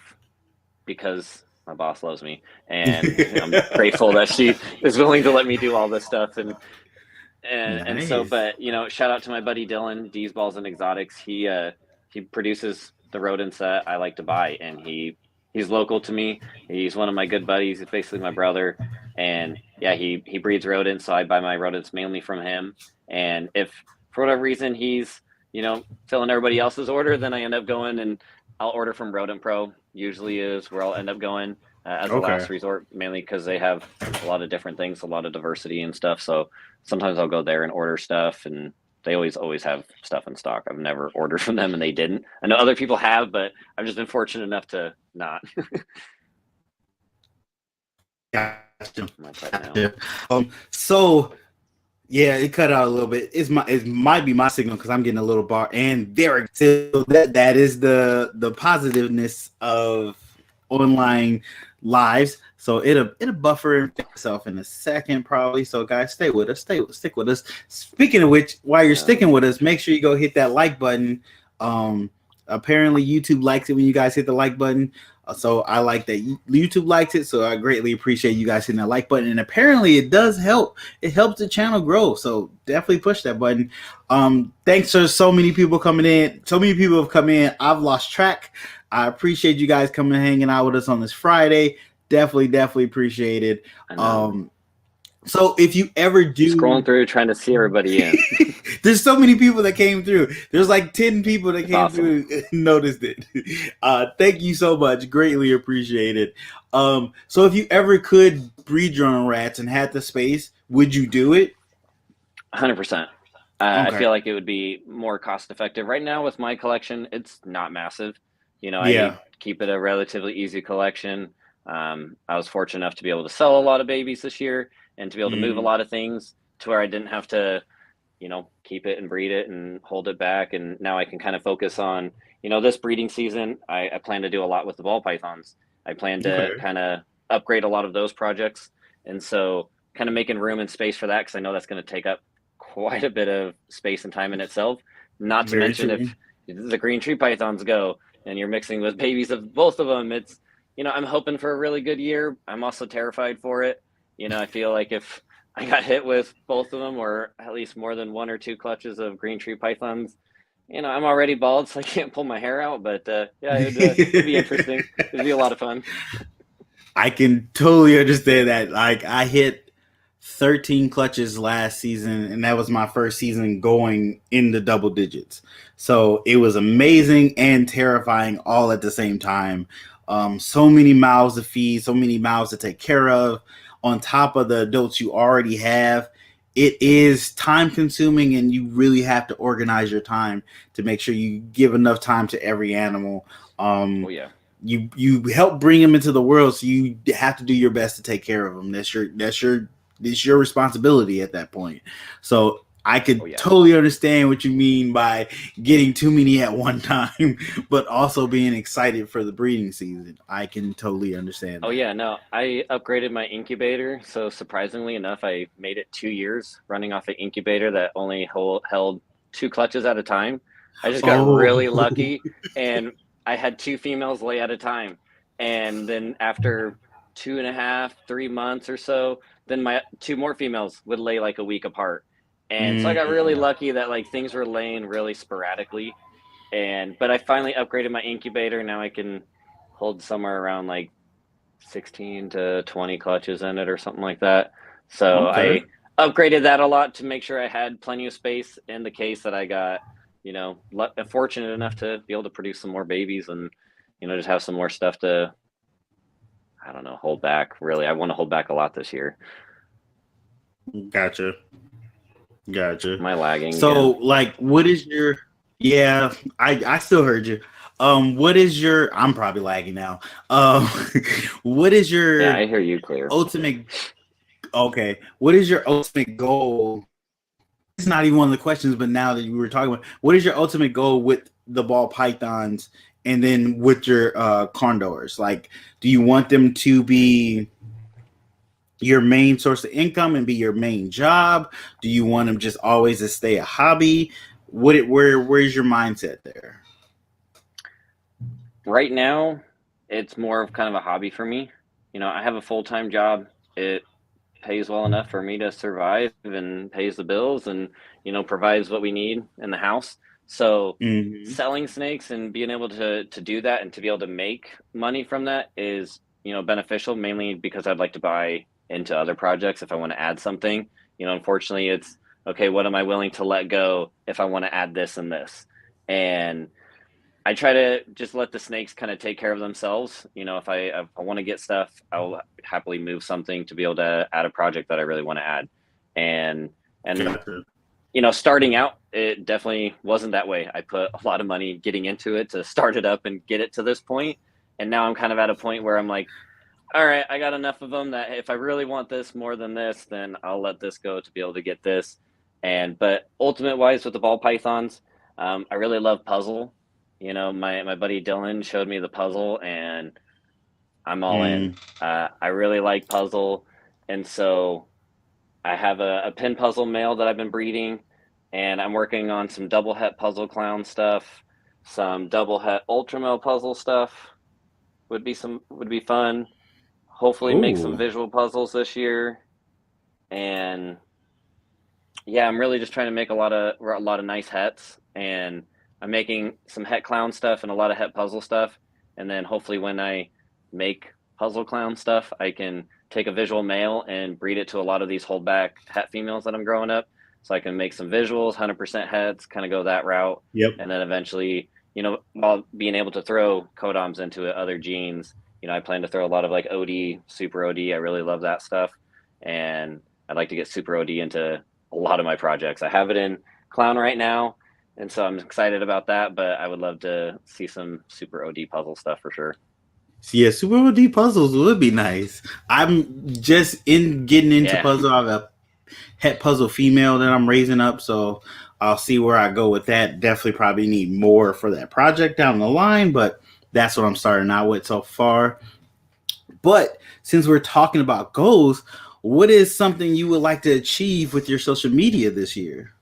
because my boss loves me, and I'm grateful that she is willing to let me do all this stuff. And so, but you know, shout out to my buddy Dylan, D's Balls and Exotics. He produces the rodents that I like to buy, and he's local to me. He's one of my good buddies. He's basically my brother, and yeah, he breeds rodents, so I buy my rodents mainly from him. And if for whatever reason he's filling everybody else's order, then I end up going and I'll order from Rodent Pro. Usually is where I'll end up going as a last resort, mainly because they have a lot of different things, a lot of diversity and stuff. So sometimes I'll go there and order stuff, and they always have stuff in stock. I've never ordered from them, and they didn't. I know other people have, but I've just been fortunate enough to not. So yeah, it cut out a little bit. It might be my signal because I'm getting a little bar. And there, so that is the positiveness of online lives. So it'll buffer itself in a second probably. So guys, stay with us. Stick with us. Speaking of which, while you're sticking with us, make sure you go hit that like button. Apparently YouTube likes it when you guys hit the like button. So I like that YouTube likes it. So I greatly appreciate you guys hitting that like button. And apparently it does help. It helps the channel grow. So definitely push that button. Thanks for so many people coming in. So many people have come in. I've lost track. I appreciate you guys coming and hanging out with us on this Friday. Definitely appreciate it. So if you ever do scrolling through trying to see everybody in, there's so many people that came through. There's like 10 people that came through and noticed it. Thank you so much. Greatly appreciate it. So if you ever could breed your own rats and had the space, would you do it? 100%. I feel like it would be more cost effective. Right now with my collection, it's not massive. I keep it a relatively easy collection. I was fortunate enough to be able to sell a lot of babies this year and to be able to move a lot of things to where I didn't have to, keep it and breed it and hold it back. And now I can kind of focus on, this breeding season. I plan to do a lot with the ball pythons. I plan to kind of upgrade a lot of those projects. And so kind of making room and space for that, because I know that's going to take up quite a bit of space and time in itself. not to Very mention true. if the green tree pythons go and you're mixing with babies of both of them, it's, I'm hoping for a really good year. I'm also terrified for it. I feel like if I got hit with both of them, or at least more than one or two clutches of green tree pythons, I'm already bald, so I can't pull my hair out. But yeah, it'd be interesting. It'd be a lot of fun. I can totally understand that. Like, I hit 13 clutches last season, and that was my first season going in the double digits. So it was amazing and terrifying all at the same time. So many mouths to feed, so many mouths to take care of, on top of the adults you already have. It is time consuming, and you really have to organize your time to make sure you give enough time to every animal. Oh yeah. You help bring them into the world, so you have to do your best to take care of them. It's your responsibility at that point. So I could totally understand what you mean by getting too many at one time, but also being excited for the breeding season. I can totally understand that. Oh yeah, no, I upgraded my incubator. So surprisingly enough, I made it 2 years running off an incubator that only held 2 clutches at a time. I just got really lucky, and I had 2 females lay at a time. And then after 2.5, 3 months or so, then my 2 more females would lay like a week apart. And so I got really lucky that like things were laying really sporadically. But I finally upgraded my incubator. Now I can hold somewhere around like 16 to 20 clutches in it or something like that. So I upgraded that a lot to make sure I had plenty of space in the case that I got, fortunate enough to be able to produce some more babies and, just have some more stuff to, I don't know, hold back. Really, I want to hold back a lot this year. Gotcha. Am I lagging? So, like, what is your? Yeah, I still heard you. What is your? I'm probably lagging now. What is your? Yeah, I hear you clear. Ultimate. Okay, what is your ultimate goal? It's not even one of the questions, but now that you were talking about, what is your ultimate goal with the ball pythons, and then with your condors? Like, do you want them to be your main source of income and be your main job? Do you want them just always to stay a hobby? Where's your mindset there? Right now, it's more of kind of a hobby for me. I have a full-time job. It pays well enough for me to survive and pays the bills and, provides what we need in the house. So selling snakes and being able to do that and to be able to make money from that is, beneficial, mainly because I'd like to buy into other projects if I want to add something. Unfortunately, it's okay, what am I willing to let go if I want to add this and this? And I try to just let the snakes kind of take care of themselves. If I want to get stuff, I'll happily move something to be able to add a project that I really want to add. And starting out, it definitely wasn't that way. I put a lot of money getting into it to start it up and get it to this point. And now I'm kind of at a point where I'm like, all right, I got enough of them that if I really want this more than this, then I'll let this go to be able to get this. But ultimate wise with the ball pythons, I really love puzzle. My buddy Dylan showed me the puzzle and I'm all in. I really like puzzle. And so I have a pin puzzle male that I've been breeding, and I'm working on some double het puzzle clown stuff, some double het ultra male puzzle stuff would be fun. Hopefully make some visual puzzles this year. And yeah, I'm really just trying to make a lot of nice hets, and I'm making some het clown stuff and a lot of het puzzle stuff. And then hopefully when I make puzzle clown stuff, I can take a visual male and breed it to a lot of these holdback het females that I'm growing up. So I can make some visuals, 100% hets, kind of go that route. Yep. And then eventually, while being able to throw codoms into other genes, I plan to throw a lot of like OD, super OD. I really love that stuff. And I'd like to get super OD into a lot of my projects. I have it in clown right now, and so I'm excited about that, but I would love to see some super OD puzzle stuff for sure. Yeah, super OD puzzles would be nice. I'm just getting into puzzle. I have a het puzzle female that I'm raising up, so I'll see where I go with that. Definitely probably need more for that project down the line, but that's what I'm starting out with so far. But since we're talking about goals, what is something you would like to achieve with your social media this year?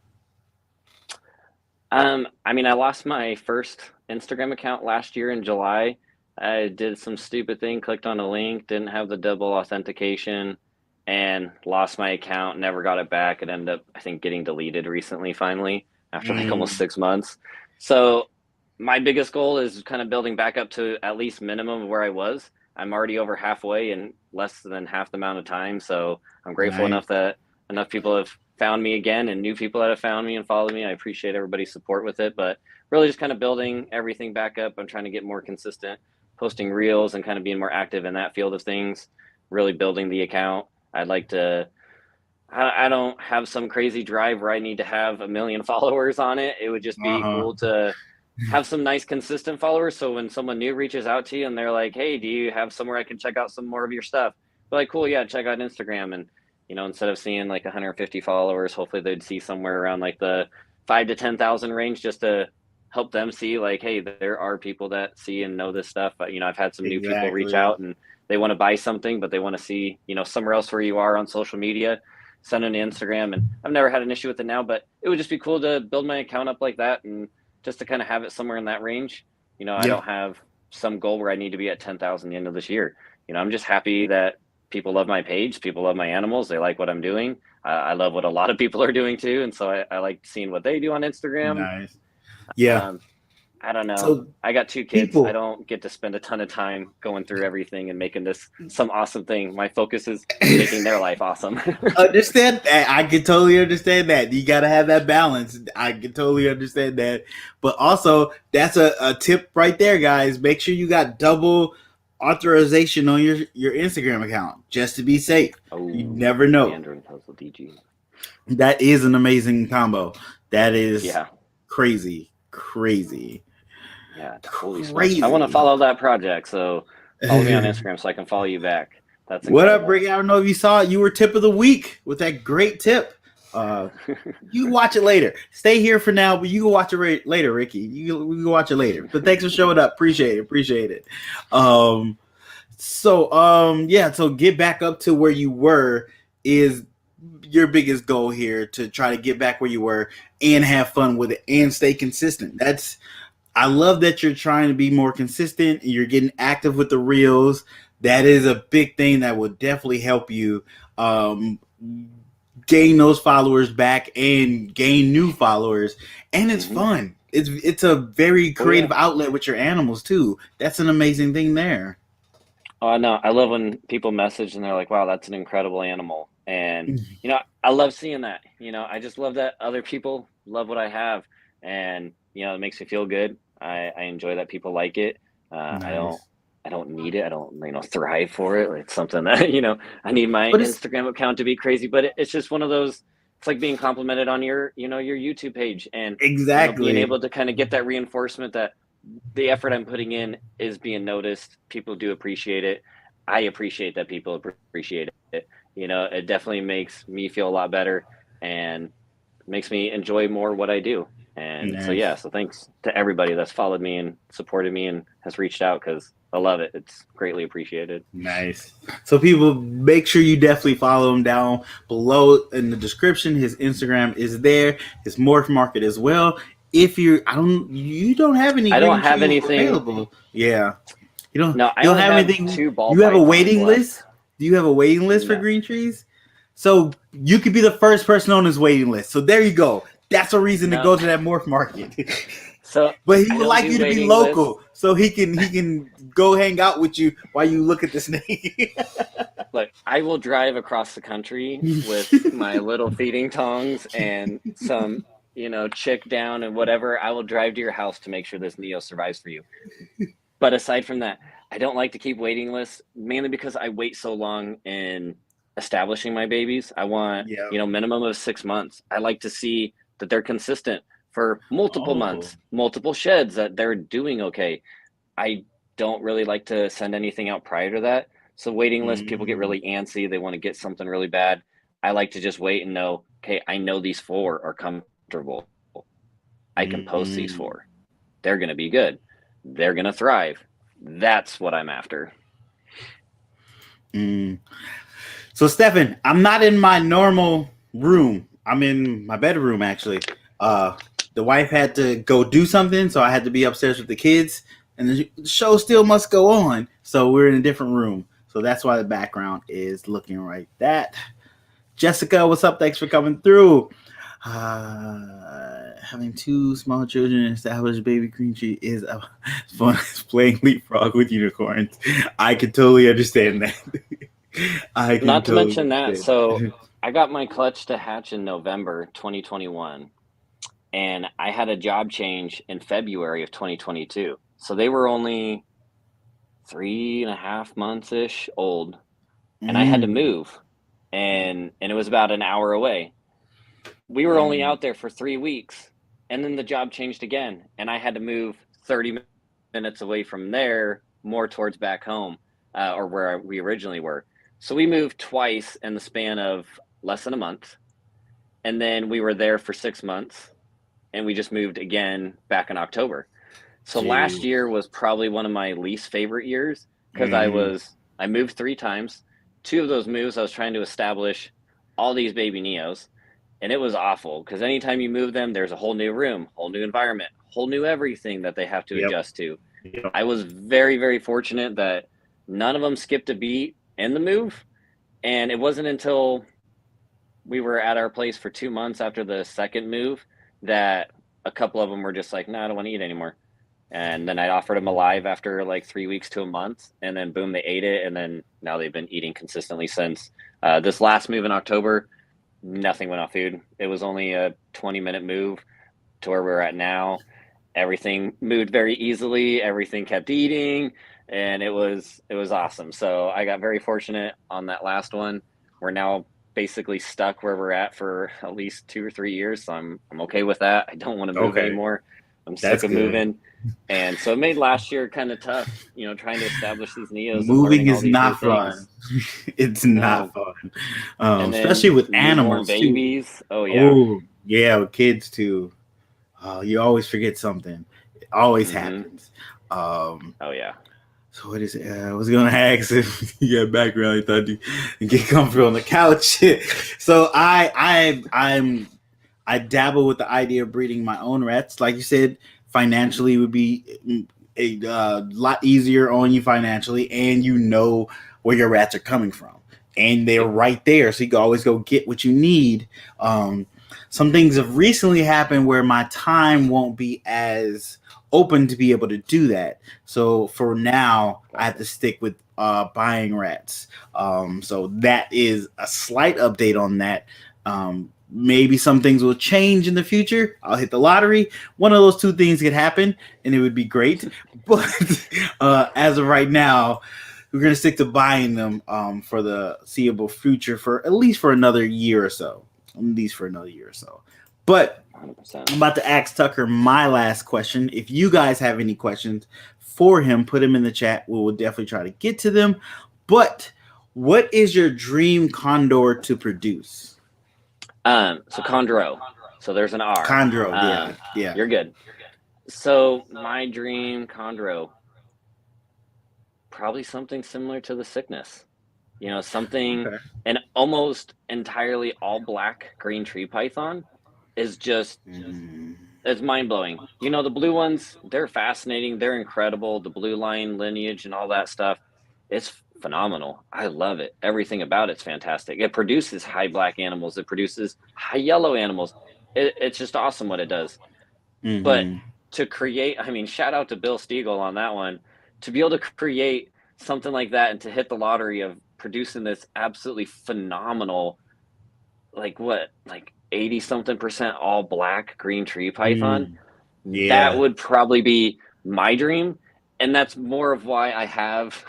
I mean, I lost my first Instagram account last year in July. I did some stupid thing, clicked on a link, didn't have the double authentication, and lost my account. Never got it back. It ended up, I think, getting deleted recently, finally, after like almost 6 months. So my biggest goal is kind of building back up to at least minimum of where I was. I'm already over halfway in less than half the amount of time. So I'm grateful Nice. enough that enough people have found me again and new people that have found me and followed me. I appreciate everybody's support with it, but really just kind of building everything back up. I'm trying to get more consistent, posting reels and kind of being more active in that field of things, really building the account. I'd like to, I don't have some crazy drive where I need to have 1 million followers on it. It would just be Uh-huh. cool to have some nice consistent followers. So when someone new reaches out to you and they're like, hey, do you have somewhere I can check out some more of your stuff? Be like, cool, yeah, check out Instagram. And, instead of seeing like 150 followers, hopefully they'd see somewhere around like the 5 to 10,000 range, just to help them see like, hey, there are people that see and know this stuff. But, I've had some new people reach Exactly. out and they want to buy something, but they want to see, somewhere else where you are on social media, send them to Instagram. And I've never had an issue with it now, but it would just be cool to build my account up like that and just to kind of have it somewhere in that range. I Yeah. don't have some goal where I need to be at 10,000 the end of this year. I'm just happy that people love my page. People love my animals. They like what I'm doing. I love what a lot of people are doing too. And so I like seeing what they do on Instagram. Nice. Yeah. I don't know. So I got 2 kids. I people don't get to spend a ton of time going through everything and making this some awesome thing. My focus is making their life awesome. understand that. I can totally understand that. You got to have that balance. I can totally understand that. But also, that's a tip right there, guys. Make sure you got double authorization on your Instagram account just to be safe. Oh, You never know. Android puzzle DG. That is an amazing combo. That is Yeah. crazy. Crazy. Yeah. Holy smokes. Crazy. I want to follow that project. So follow me on Instagram so I can follow you back. That's What up, incredible. Ricky? I don't know if you saw it. You were tip of the week with that great tip. You can watch it later. Stay here for now, but you can watch it later, Ricky. We can watch it later. But thanks for showing up. Appreciate it. So get back up to where you were is your biggest goal here, to try to get back where you were and have fun with it and stay consistent. I love that you're trying to be more consistent and you're getting active with the reels. That is a big thing that will definitely help you gain those followers back and gain new followers. And it's fun. It's a very creative outlet with your animals too. That's an amazing thing there. Oh, no, I love when people message and they're like, wow, that's an incredible animal. And, I love seeing that. I just love that other people love what I have. And, it makes me feel good. I enjoy that people like it. Nice. I don't need it. I don't, thrive for it. It's something that, I need my Instagram account to be crazy, but it's just one of those, it's like being complimented on your YouTube page and Exactly. being able to kind of get that reinforcement that the effort I'm putting in is being noticed. People do appreciate it. I appreciate that people appreciate it. It definitely makes me feel a lot better and makes me enjoy more what I do. And Nice. so thanks to everybody that's followed me and supported me and has reached out, because I love it. It's greatly appreciated. Nice. So people, make sure you definitely follow him down below in the description. His Instagram is there. His morph market as well. If you don't have any. I don't green have trees anything available. Yeah. You No, I don't only have have anything. 2 ball You have a pythons waiting left. list? Do you have a waiting list for No. green trees? So you could be the first person on his waiting list. So there you go. That's a reason to go to that morph market. So, but he would like you to be local, so he can go hang out with you while you look at the snake. Look, I will drive across the country with my little feeding tongs and some, chick down and whatever. I will drive to your house to make sure this Neo survives for you. But aside from that, I don't like to keep waiting lists, mainly because I wait so long in establishing my babies. I want, minimum of 6 months. I like to see that they're consistent for multiple months, multiple sheds, that they're doing okay. I don't really like to send anything out prior to that. So waiting list, people get really antsy. They want to get something really bad. I like to just wait and know, okay, I know these 4 are comfortable. I can post these 4. They're going to be good. They're going to thrive. That's what I'm after. So, Stefan, I'm not in my normal room. I'm in my bedroom, actually. the wife had to go do something, so I had to be upstairs with the kids, and the show still must go on. So we're in a different room. So that's why the background is looking like that. Jessica, what's up? Thanks for coming through. Having two small children and established baby green tree is as fun as playing leapfrog with unicorns. I can totally understand that. Not to mention that, so I got my clutch to hatch in November 2021, and I had a job change in February of 2022. So they were only 3.5 months ish old, and I had to move, and it was about an hour away. We were only out there for 3 weeks, and then the job changed again, and I had to move 30 minutes away from there, more towards back home, or where we originally were. So we moved twice in the span of less than a month, and then we were there for 6 months, and we just moved again back in October. So last year was probably one of my least favorite years because I moved 3 times. 2 of those moves I was trying to establish all these baby Neos, and it was awful because anytime you move them, there's a whole new room, whole new environment, whole new everything that they have to adjust to. I was very, very fortunate that none of them skipped a beat in the move, and it wasn't until we were at our place for 2 months after the second move that a couple of them were just like, no, I don't want to eat anymore. And then I offered them alive after like 3 weeks to a month, and then boom, they ate it, and then now they've been eating consistently since. This last move in October, nothing went off food. It was only a 20-minute move to where we're at now. Everything moved very easily. Everything kept eating, and it was awesome. So I got very fortunate on that last one. We're now basically stuck where we're at for at least 2 or 3 years. So I'm okay with that. I don't want to move anymore. I'm sick of moving. And so it made last year kind of tough, trying to establish these Neos. Moving is not fun. It's not fun. Especially with animals, babies. Too. Oh, yeah. Oh, yeah, with kids, too. You always forget something. It always happens. Oh, yeah. So what is it? I was going to ask if you got background. I thought you get comfortable on the couch. So I dabble with the idea of breeding my own rats. Like you said, financially would be a lot easier on you financially, and where your rats are coming from, and they're right there, so you can always go get what you need. Some things have recently happened where my time won't be as open to be able to do that. So for now, I have to stick with buying rats. So that is a slight update on that. Maybe some things will change in the future. I'll hit the lottery. One of those 2 things could happen, and it would be great. But as of right now, we're going to stick to buying them for the seeable future for at least for another year or so. But 100%. I'm about to ask Tucker my last question. If you guys have any questions for him, put them in the chat. We will definitely try to get to them. But what is your dream condor to produce? So chondro. So there's an R. Chondro, yeah. You're good. So my dream chondro, probably something similar to the sickness. Something an almost entirely all black green tree python is just it's mind blowing. The blue ones, they're fascinating, they're incredible. The blue line lineage and all that stuff, it's phenomenal. I love it. Everything about it's fantastic. It produces high black animals. It produces high yellow animals. It's just awesome what it does. But to create, shout out to Bill Stiegel on that one. To be able to create something like that and to hit the lottery of producing this absolutely phenomenal, like 80-something% all black green tree python, that would probably be my dream. And that's more of why I have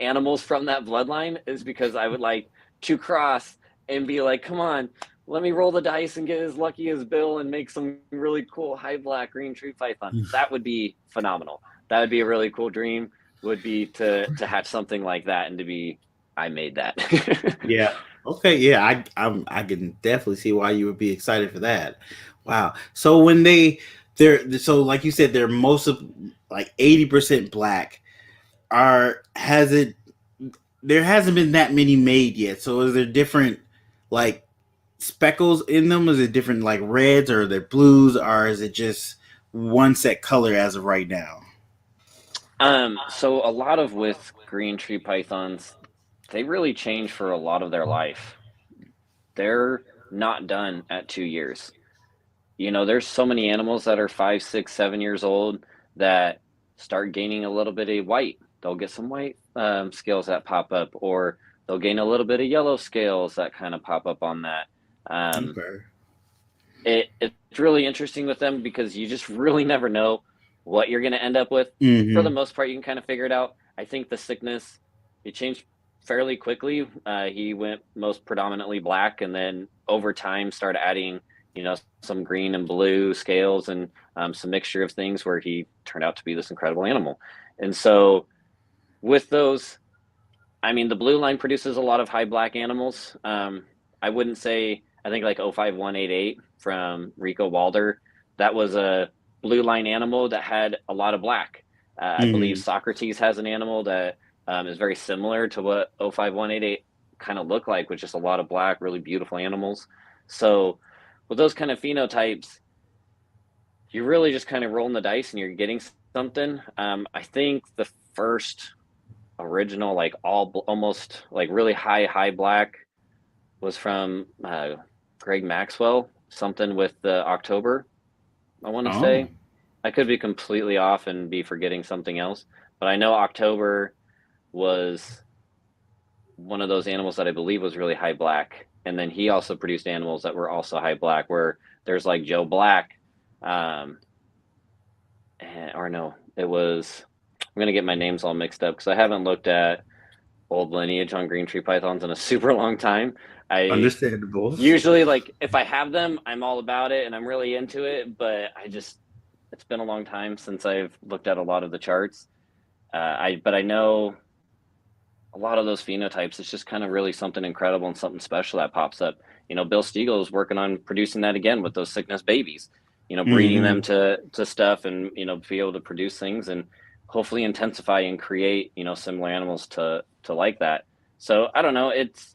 animals from that bloodline, is because I would like to cross and be like, come on, let me roll the dice and get as lucky as Bill and make some really cool high black green tree python. That would be phenomenal. That would be a really cool dream, would be to hatch something like that and to be, I made that. Yeah. Okay. Yeah. I can definitely see why you would be excited for that. Wow. So when so like you said, they're most of like 80% black. There hasn't been that many made yet. So is there different like speckles in them? Is it different, like reds, or they're blues, or is it just one set color as of right now? So a lot of with green tree pythons, they really change for a lot of their life. They're not done at 2 years. There's so many animals that are 5, 6, 7 years old that start gaining a little bit of white. They'll get some white scales that pop up, or they'll gain a little bit of yellow scales that kind of pop up on that. Um, Okay. it's really interesting with them because you just really never know what you're going to end up with. For the Mm-hmm. most part, you can kind of figure it out. I think the sickness, it changed fairly quickly. He went most predominantly black, and then over time started adding, some green and blue scales and some mixture of things where he turned out to be this incredible animal. And so with those, I mean, the blue line produces a lot of high black animals. I wouldn't say, I think like 05188 from Rico Walder, that was a blue line animal that had a lot of black. I believe Mm-hmm. Socrates has an animal that is very similar to what 05188 kind of looked like, with just a lot of black, really beautiful animals. So with those kind of phenotypes, you're really just kind of rolling the dice and you're getting something. I think the first original, like almost like really high black, was from Greg Maxwell, something with the October, I want to Oh. say. I could be completely off and be forgetting something else, but I know October was one of those animals that I believe was really high black. And then he also produced animals that were also high black, where there's like Joe Black, um, or no, it was, I'm going to get my names all mixed up because I haven't looked at old lineage on green tree pythons in a super long time. I Understandable. usually, like, if I have them, I'm all about it and I'm really into it, but it's been a long time since I've looked at a lot of the charts. But I know a lot of those phenotypes, it's just kind of really something incredible and something special that pops up. Bill Stiegel is working on producing that again with those sickness babies, breeding them Mm-hmm. to stuff, and, be able to produce things and hopefully intensify and create, similar animals to like that. So I don't know. It's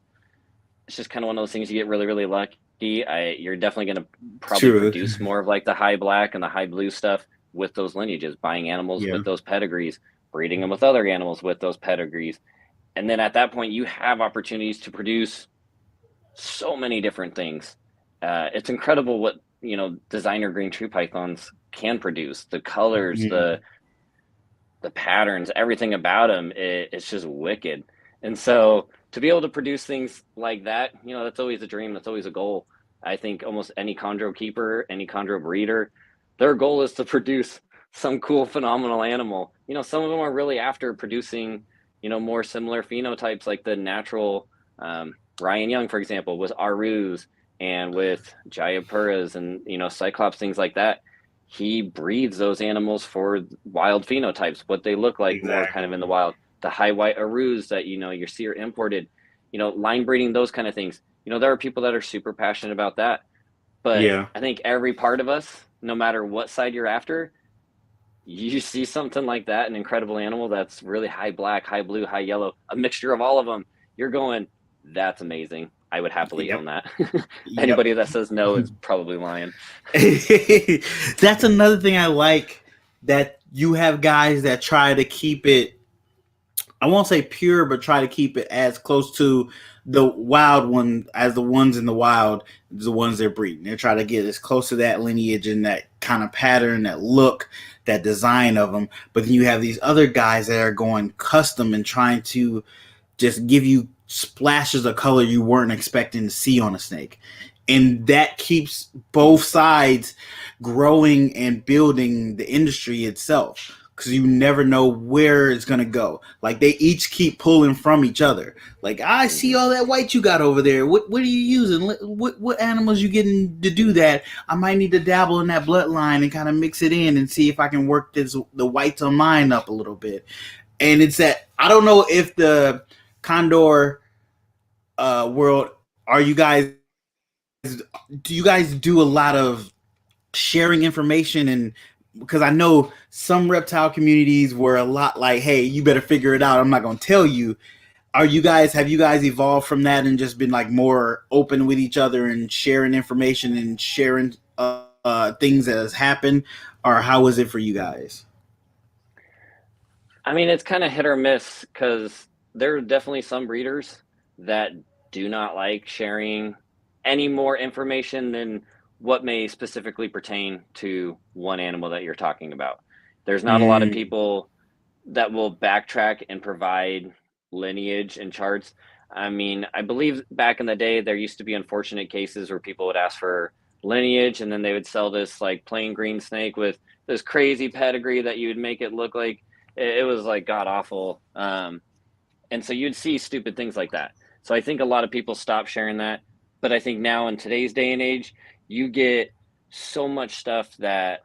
just kind of one of those things, you get really, really lucky. You're definitely going to probably True. produce more of like the high black and the high blue stuff with those lineages, buying animals Yeah. with those pedigrees, breeding them with other animals with those pedigrees. And then at that point, you have opportunities to produce so many different things. It's incredible what, designer green tree pythons can produce. The colors, Mm-hmm. the patterns, everything about them, it's just wicked. And so to be able to produce things like that, that's always a dream. That's always a goal. I think almost any chondro keeper, any chondro breeder, their goal is to produce some cool, phenomenal animal. Some of them are really after producing, more similar phenotypes, like the natural, Ryan Young, for example, with Arus and with Jayapuras and, Cyclops, things like that. He breeds those animals for wild phenotypes, what they look like more kind of in the Exactly. wild. The high white Arus that, you see are imported, line breeding, those kind of things. There are people that are super passionate about that. But Yeah. I think every part of us, no matter what side you're after, you see something like that, an incredible animal that's really high black, high blue, high yellow, a mixture of all of them. You're going, that's amazing. I would happily Yep. own that. Yep. Anybody that says no is probably lying. That's another thing I like, that you have guys that try to keep it, I won't say pure, but try to keep it as close to the wild one as the ones in the wild, the ones they're breeding. They're trying to get as close to that lineage and that kind of pattern, that look, that design of them. But then you have these other guys that are going custom and trying to just give you splashes of color you weren't expecting to see on a snake. And that keeps both sides growing and building the industry itself, because you never know where it's going to go. Like, they each keep pulling from each other. Like, I see Mm-hmm. all that white you got over there. What are you using? What animals you getting to do that? I might need to dabble in that bloodline and kind of mix it in and see if I can work the whites on mine up a little bit. And it's that, I don't know if the Condor world, are you guys, do you guys do a lot of sharing information? And because I know some reptile communities were a lot like, hey, you better figure it out, I'm not going to tell you. have you guys evolved from that and just been like more open with each other and sharing information and sharing things that has happened, or how is it for you guys? I mean, it's kind of hit or miss because there are definitely some breeders that do not like sharing any more information than what may specifically pertain to one animal that you're talking about. There's not a lot of Mm, people that will backtrack and provide lineage and charts. I mean, I believe back in the day, there used to be unfortunate cases where people would ask for lineage and then they would sell this like plain green snake with this crazy pedigree that you would make it look like it was like god awful. And so you'd see stupid things like that. So I think a lot of people stop sharing that. But I think now in today's day and age, you get so much stuff that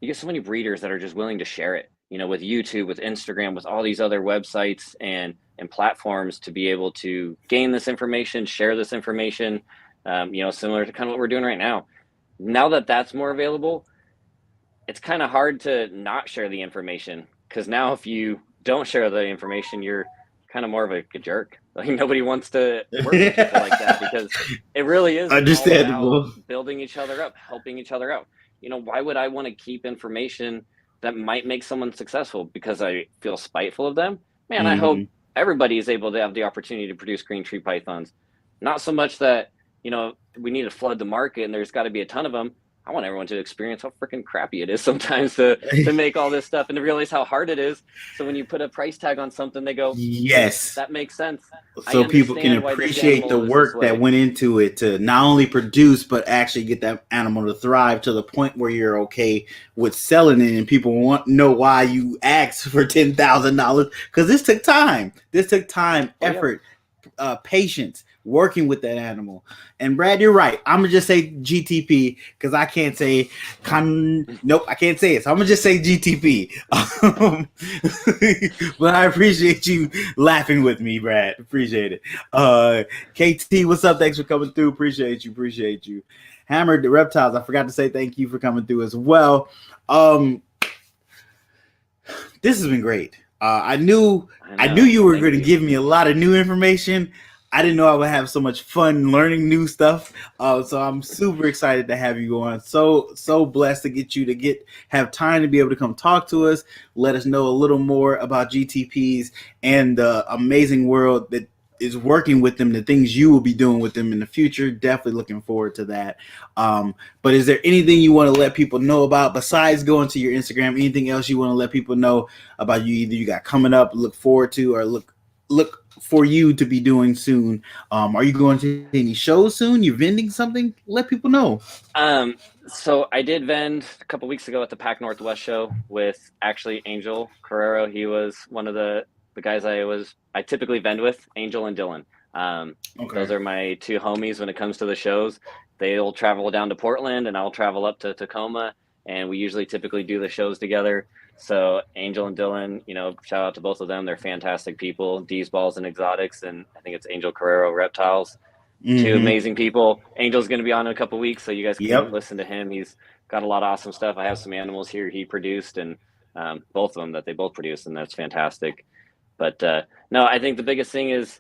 you get so many breeders that are just willing to share it, you know, with YouTube, with Instagram, with all these other websites and platforms to be able to gain this information, share this information, you know, similar to kind of what we're doing right now. Now that that's more available, it's kind of hard to not share the information because now if you don't share the information, you're kind of more of a jerk. Like nobody wants to work with people like that because it really is all about understandable. building each other up, helping each other out. You know, why would I want to keep information that might make someone successful because I feel spiteful of them? Man, I hope Hmm. everybody is able to have the opportunity to produce green tree pythons. Not so much that, you know, we need to flood the market and there's got to be a ton of them. I want everyone to experience how freaking crappy it is sometimes to make all this stuff and to realize how hard it is. So when you put a price tag on something, they go, Yes. that makes sense. I So people can understand why this appreciate the animal is this work that way. went into it to not only produce but actually get that animal to thrive to the point where you're okay with selling it, and people want know why you asked for $10,000, because this took time, Oh yeah. effort, patience working with that animal. And Brad, you're right. I'm gonna just say GTP because I can't say nope, I can't say it. So I'm gonna just say GTP. But I appreciate you laughing with me, Brad. Appreciate it. KT, what's up? Thanks for coming through. Appreciate you. Hammered the reptiles. I forgot to say thank you for coming through as well. This has been great. I knew you were going to give me a lot of new information. I didn't know I would have so much fun learning new stuff. So I'm super excited to have you on. So blessed to get you to have time to be able to come talk to us, let us know a little more about GTPs and the amazing world that is working with them, the things you will be doing with them in the future. Definitely looking forward to that. But is there anything you want to let people know about besides going to your Instagram? Anything else you want to let people know about you? Either you got coming up, look forward to, or look for you to be doing soon. Are you going to any shows soon? You're vending something? Let people know. So I did vend a couple weeks ago at the Pac Northwest show with actually Angel Carrero. He was one of the guys I typically vend with, Angel and Dylan. Okay. Those are my two homies when it comes to the shows. They'll travel down to Portland and I'll travel up to Tacoma, and we usually typically do the shows together. So Angel and Dylan, you know, shout out to both of them. They're fantastic people. D's Balls and Exotics, and I think it's Angel Carrero Reptiles. Two Mm-hmm. amazing people. Angel's going to be on in a couple weeks, so you guys can Yep. listen to him. He's got a lot of awesome stuff. I have some animals here he produced, and both of them that they both produced, and that's fantastic. But no, I think the biggest thing is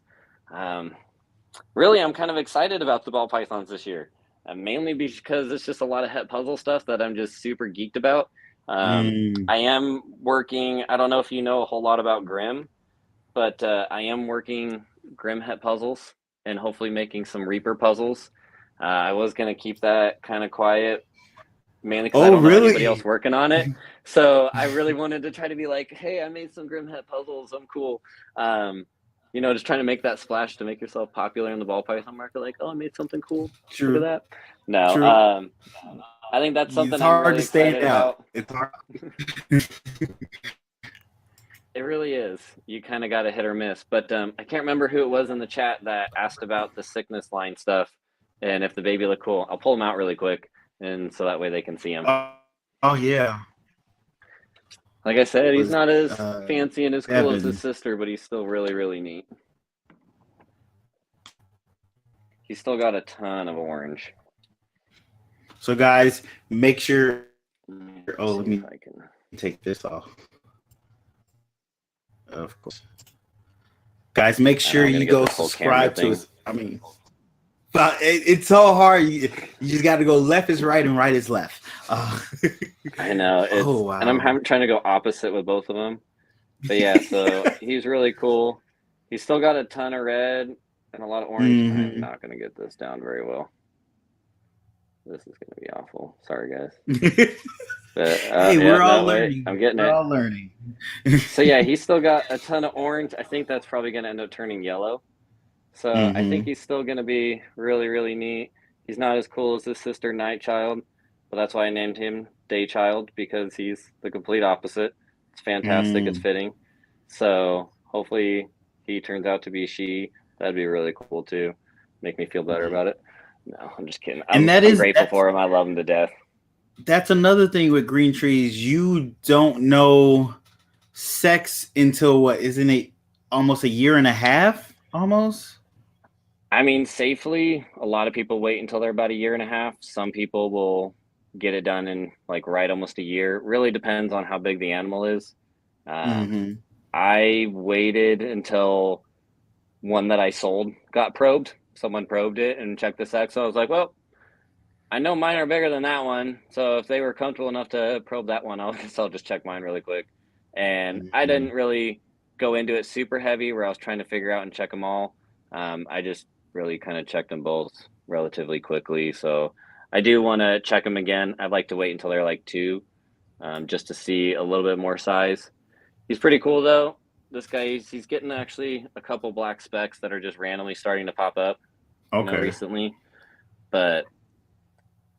really I'm kind of excited about the ball pythons this year, mainly because it's just a lot of het puzzle stuff that I'm just super geeked about. I am working, I don't know if you know a whole lot about Grimm, but I am working Grimm het puzzles and hopefully making some Reaper puzzles. I was going to keep that kind of quiet, mainly because I don't know anybody else working on it. So I really wanted to try to be like, hey, I made some Grimm het puzzles. I'm cool. You know, just trying to make that splash to make yourself popular in the ball python market. Like, oh, I made something cool. True. Look at that. No, True. I think that's something it's hard I'm really to stand excited out. about. It's hard. It really is. You kind of got a hit or miss. But I can't remember who it was in the chat that asked about the sickness line stuff and if the baby looked cool. I'll pull them out really quick, and so that way they can see him. Oh yeah. Like I said, he's not as fancy and as cool Evan. as his sister, but he's still really, really neat. He's still got a ton of orange. So guys, make sure. Oh, let me I can take this off. Of course. Guys, make sure I'm gonna you get go this whole camera subscribe to thing. us. I mean, but it's so hard. You just got to go left is right and right is left. I know it's, Oh wow! and I'm trying to go opposite with both of them. But yeah, so he's really cool. He's still got a ton of red and a lot of orange. I'm not gonna get this down very well. This is gonna be awful. Sorry, guys. But Hey, yeah, we're all no, wait, learning. I'm getting We're it. all learning. So yeah, he's still got a ton of orange. I think that's probably gonna end up turning yellow. So I think he's still gonna be really, really neat. He's not as cool as his sister Night Child, but that's why I named him Day Child, because he's the complete opposite. It's fantastic. It's fitting. So hopefully he turns out to be she. That'd be really cool too. Make me feel better about it. No, I'm just kidding. I'm grateful for him. I love him to death. That's another thing with green trees. You don't know sex until what? Isn't it almost a year and a half? Almost. I mean, safely, a lot of people wait until they're about a year and a half. Some people will get it done in like almost a year. It really depends on how big the animal is. I waited until one that I sold got probed. Someone probed it and checked the sex. So I was like, well, I know mine are bigger than that one. So if they were comfortable enough to probe that one, I'll just check mine really quick. And I didn't really go into it super heavy where I was trying to figure out and check them all. I just really kind of checked them both relatively quickly. So I do want to check them again. I'd like to wait until they're like 2, just to see a little bit more size. He's pretty cool though. This guy, he's getting actually a couple black specks that are just randomly starting to pop up recently. But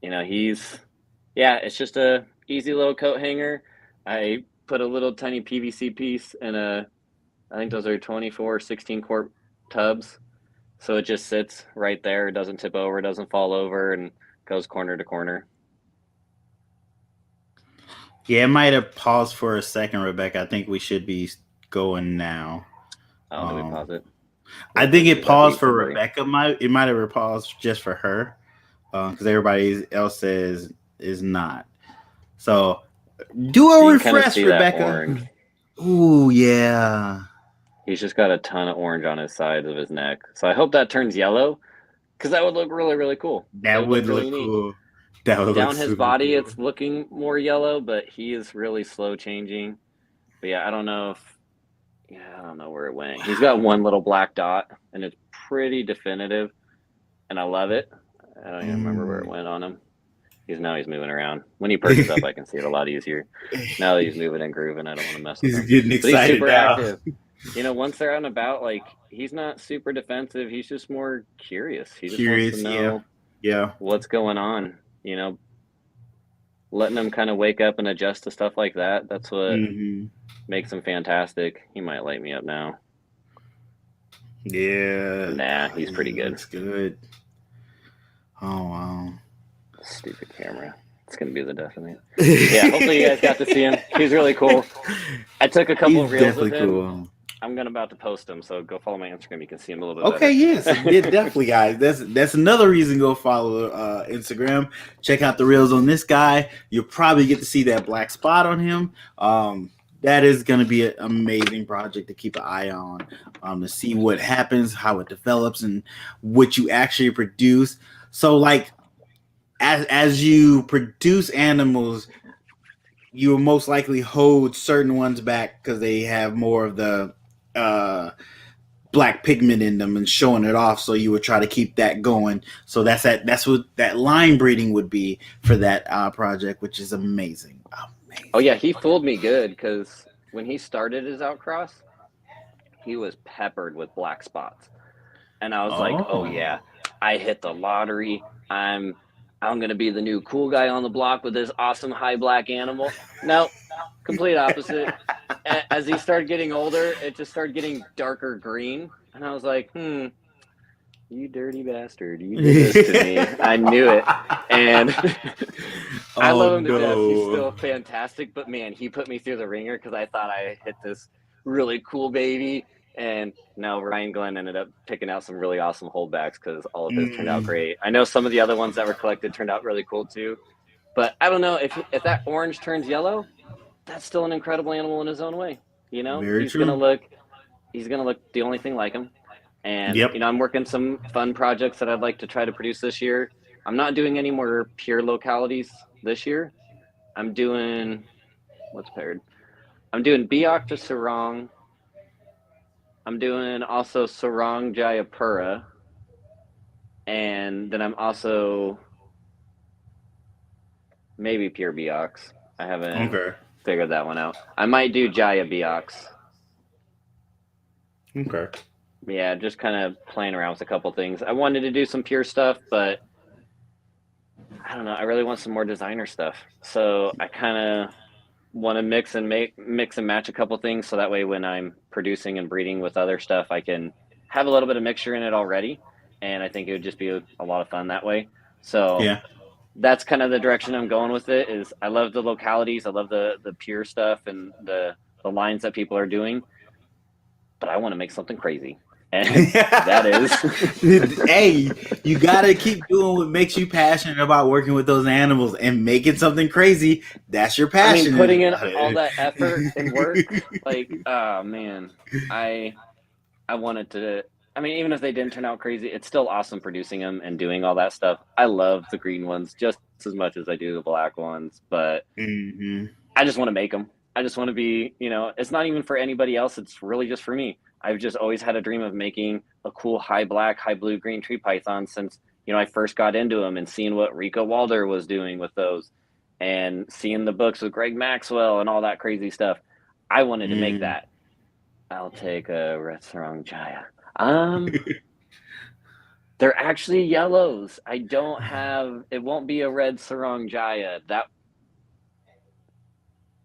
it's just a easy little coat hanger. I put a little tiny PVC piece in I think those are 24 16 quart tubs. So it just sits right there. It doesn't tip over, it doesn't fall over, and goes corner to corner. Yeah, it might have paused for a second, Rebecca. I think we should be going now. Oh, did we pause it? I think it paused for Rebecca. It might have paused just for her, because everybody else is not. So do a refresh, Rebecca. Ooh, yeah. He's just got a ton of orange on his sides of his neck. So I hope that turns yellow, because that would look really, really cool. That would look cool. Down his body, it's looking more yellow, but he is really slow changing. But yeah, I don't know where it went. He's got one little black dot, and it's pretty definitive, and I love it. I don't even remember where it went on him. He's moving around. When he perches up, I can see it a lot easier. Now that he's moving and grooving, I don't want to mess with him. He's getting excited. But he's super now. active. Once they're out and about, like, he's not super defensive. He's just more curious. He just wants to know what's going on. Letting them kind of wake up and adjust to stuff like that. That's what makes him fantastic. He might light me up now. Yeah. Nah, he's pretty good. That's good. Oh, wow. Stupid camera. It's going to be the death of me. Yeah, hopefully you guys got to see him. He's really cool. I took a couple of reels of him. Cool. I'm about to post him, so go follow my Instagram. You can see him a little bit better. Yes. Yeah, definitely, guys. That's another reason to go follow Instagram. Check out the reels on this guy. You'll probably get to see that black spot on him. That is going to be an amazing project to keep an eye on, to see what happens, how it develops, and what you actually produce. So, like, as you produce animals, you will most likely hold certain ones back because they have more of the black pigment in them and showing it off. So you would try to keep that going. So that's what that line breeding would be for that project, which is amazing. Oh yeah, he fooled me good, because when he started his outcross, he was peppered with black spots, and I was like, oh yeah, I hit the lottery. I'm gonna be the new cool guy on the block with this awesome high black animal. No, complete opposite. As he started getting older, it just started getting darker green, and I was like, you dirty bastard, you did this to me. I knew it. And I love him to death. He's still fantastic, but man, he put me through the ringer because I thought I hit this really cool baby. And no, Ryan Glenn ended up picking out some really awesome holdbacks because all of his turned out great. I know some of the other ones that were collected turned out really cool too. But I don't know, if that orange turns yellow, that's still an incredible animal in his own way. He's going to look he's gonna look the only thing like him. And Yep. you know, I'm working some fun projects that I'd like to try to produce this year. I'm not doing any more pure localities this year. I'm doing what's paired. I'm doing Biak Sarong. I'm doing also Sarong Jayapura. And then I'm also maybe pure Biaks. I haven't Okay. figured that one out. I might do Jaya Biaks. Okay. Yeah, just kind of playing around with a couple things. I wanted to do some pure stuff, but I don't know. I really want some more designer stuff. So I kind of want to mix and match a couple things, so that way when I'm producing and breeding with other stuff, I can have a little bit of mixture in it already. And I think it would just be a lot of fun that way. So Yeah. that's kind of the direction I'm going with it. Is I love the localities, I love the pure stuff and the lines that people are doing, but I want to make something crazy. And that is Hey, you gotta keep doing what makes you passionate about working with those animals and making something crazy. That's your passion. I mean, putting in all that effort and work, like, oh man, I wanted to. I mean, even if they didn't turn out crazy, it's still awesome producing them and doing all that stuff. I love the green ones just as much as I do the black ones, but I just want to make them. I just want to be, you know, it's not even for anybody else. It's really just for me. I've just always had a dream of making a cool high black, high blue, green tree python since, you know, I first got into them and seeing what Rico Walder was doing with those and seeing the books with Greg Maxwell and all that crazy stuff. I wanted to make that. I'll take a Red Sarong Jaya. They're actually yellows. I don't have, it won't be a Red Sarong Jaya. That,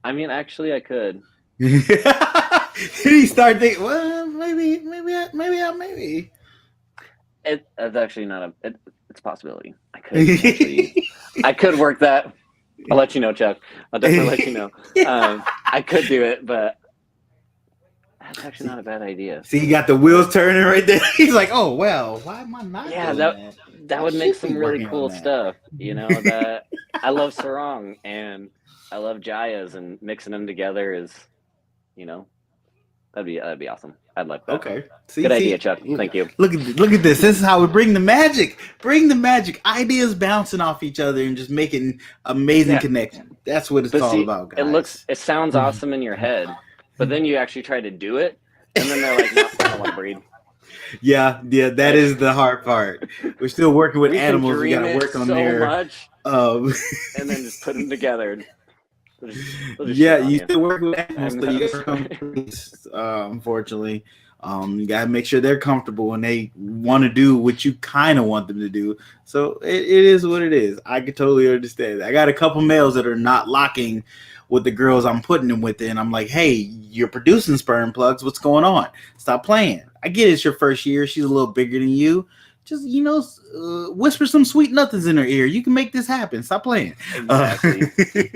I mean, actually I could. He started thinking, well, maybe. It's actually not it's a possibility. I could work that. I'll let you know, Chuck. I'll definitely let you know. I could do it, but that's actually not a bad idea. See, you got the wheels turning right there. He's like, oh, well, why am I not doing that would make some really cool stuff. You know, that I love Sarong and I love Jayas, and mixing them together is, you know, that'd be awesome. I'd like that. Okay. Good idea, Chuck. Thank you. Look at this. This is how we bring the magic. Ideas bouncing off each other and just making amazing connections. That's what it's all about, guys. It sounds awesome in your head, but then you actually try to do it, and then they're like, no, I don't want to breed. Yeah, that is the hard part. We're still working with animals. We got to work on so much, and then just put them together. Yeah, you still work with animals, so you gotta come unfortunately. You gotta make sure they're comfortable and they want to do what you kind of want them to do. So it is what it is. I can totally understand. I got a couple males that are not locking with the girls I'm putting them with, and I'm like, hey, you're producing sperm plugs. What's going on? Stop playing. I get it's your first year. She's a little bigger than you. Just, you know, whisper some sweet nothings in her ear. You can make this happen. Stop playing. Exactly.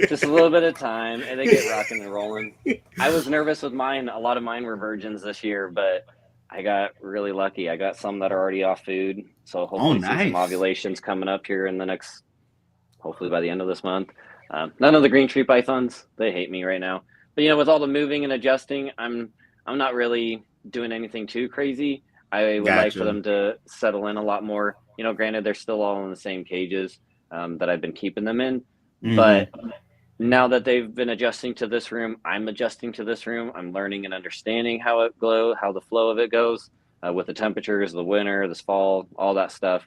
Just a little bit of time, and they get rocking and rolling. I was nervous with mine. A lot of mine were virgins this year, but I got really lucky. I got some that are already off food, so hopefully see some ovulations coming up here in the next, hopefully by the end of this month. None of the green tree pythons, they hate me right now. But, you know, with all the moving and adjusting, I'm not really doing anything too crazy. I would like for them to settle in a lot more. You know, granted, they're still all in the same cages that I've been keeping them in. But now that they've been adjusting to this room, I'm adjusting to this room. I'm learning and understanding how the flow of it goes with the temperatures, the winter, this fall, all that stuff.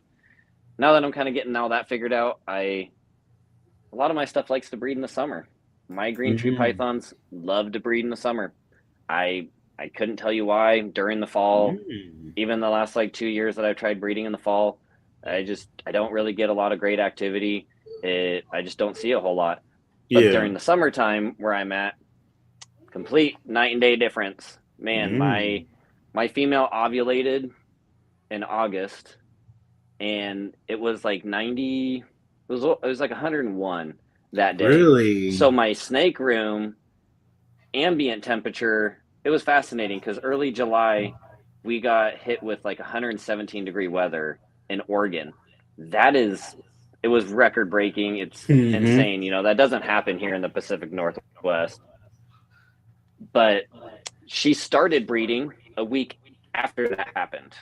Now that I'm kind of getting all that figured out, a lot of my stuff likes to breed in the summer. My green tree pythons love to breed in the summer. I couldn't tell you why. During the fall, even the last like 2 years that I've tried breeding in the fall, I don't really get a lot of great activity. I just don't see a whole lot. But during the summertime where I'm at, complete night and day difference. Man, my female ovulated in August, and it was like 90. It was like 101 that day. Really? So my snake room ambient temperature, it was fascinating because early July we got hit with like 117 degree weather in Oregon. It was record breaking. It's insane. You know, that doesn't happen here in the Pacific Northwest. But she started breeding a week after that happened.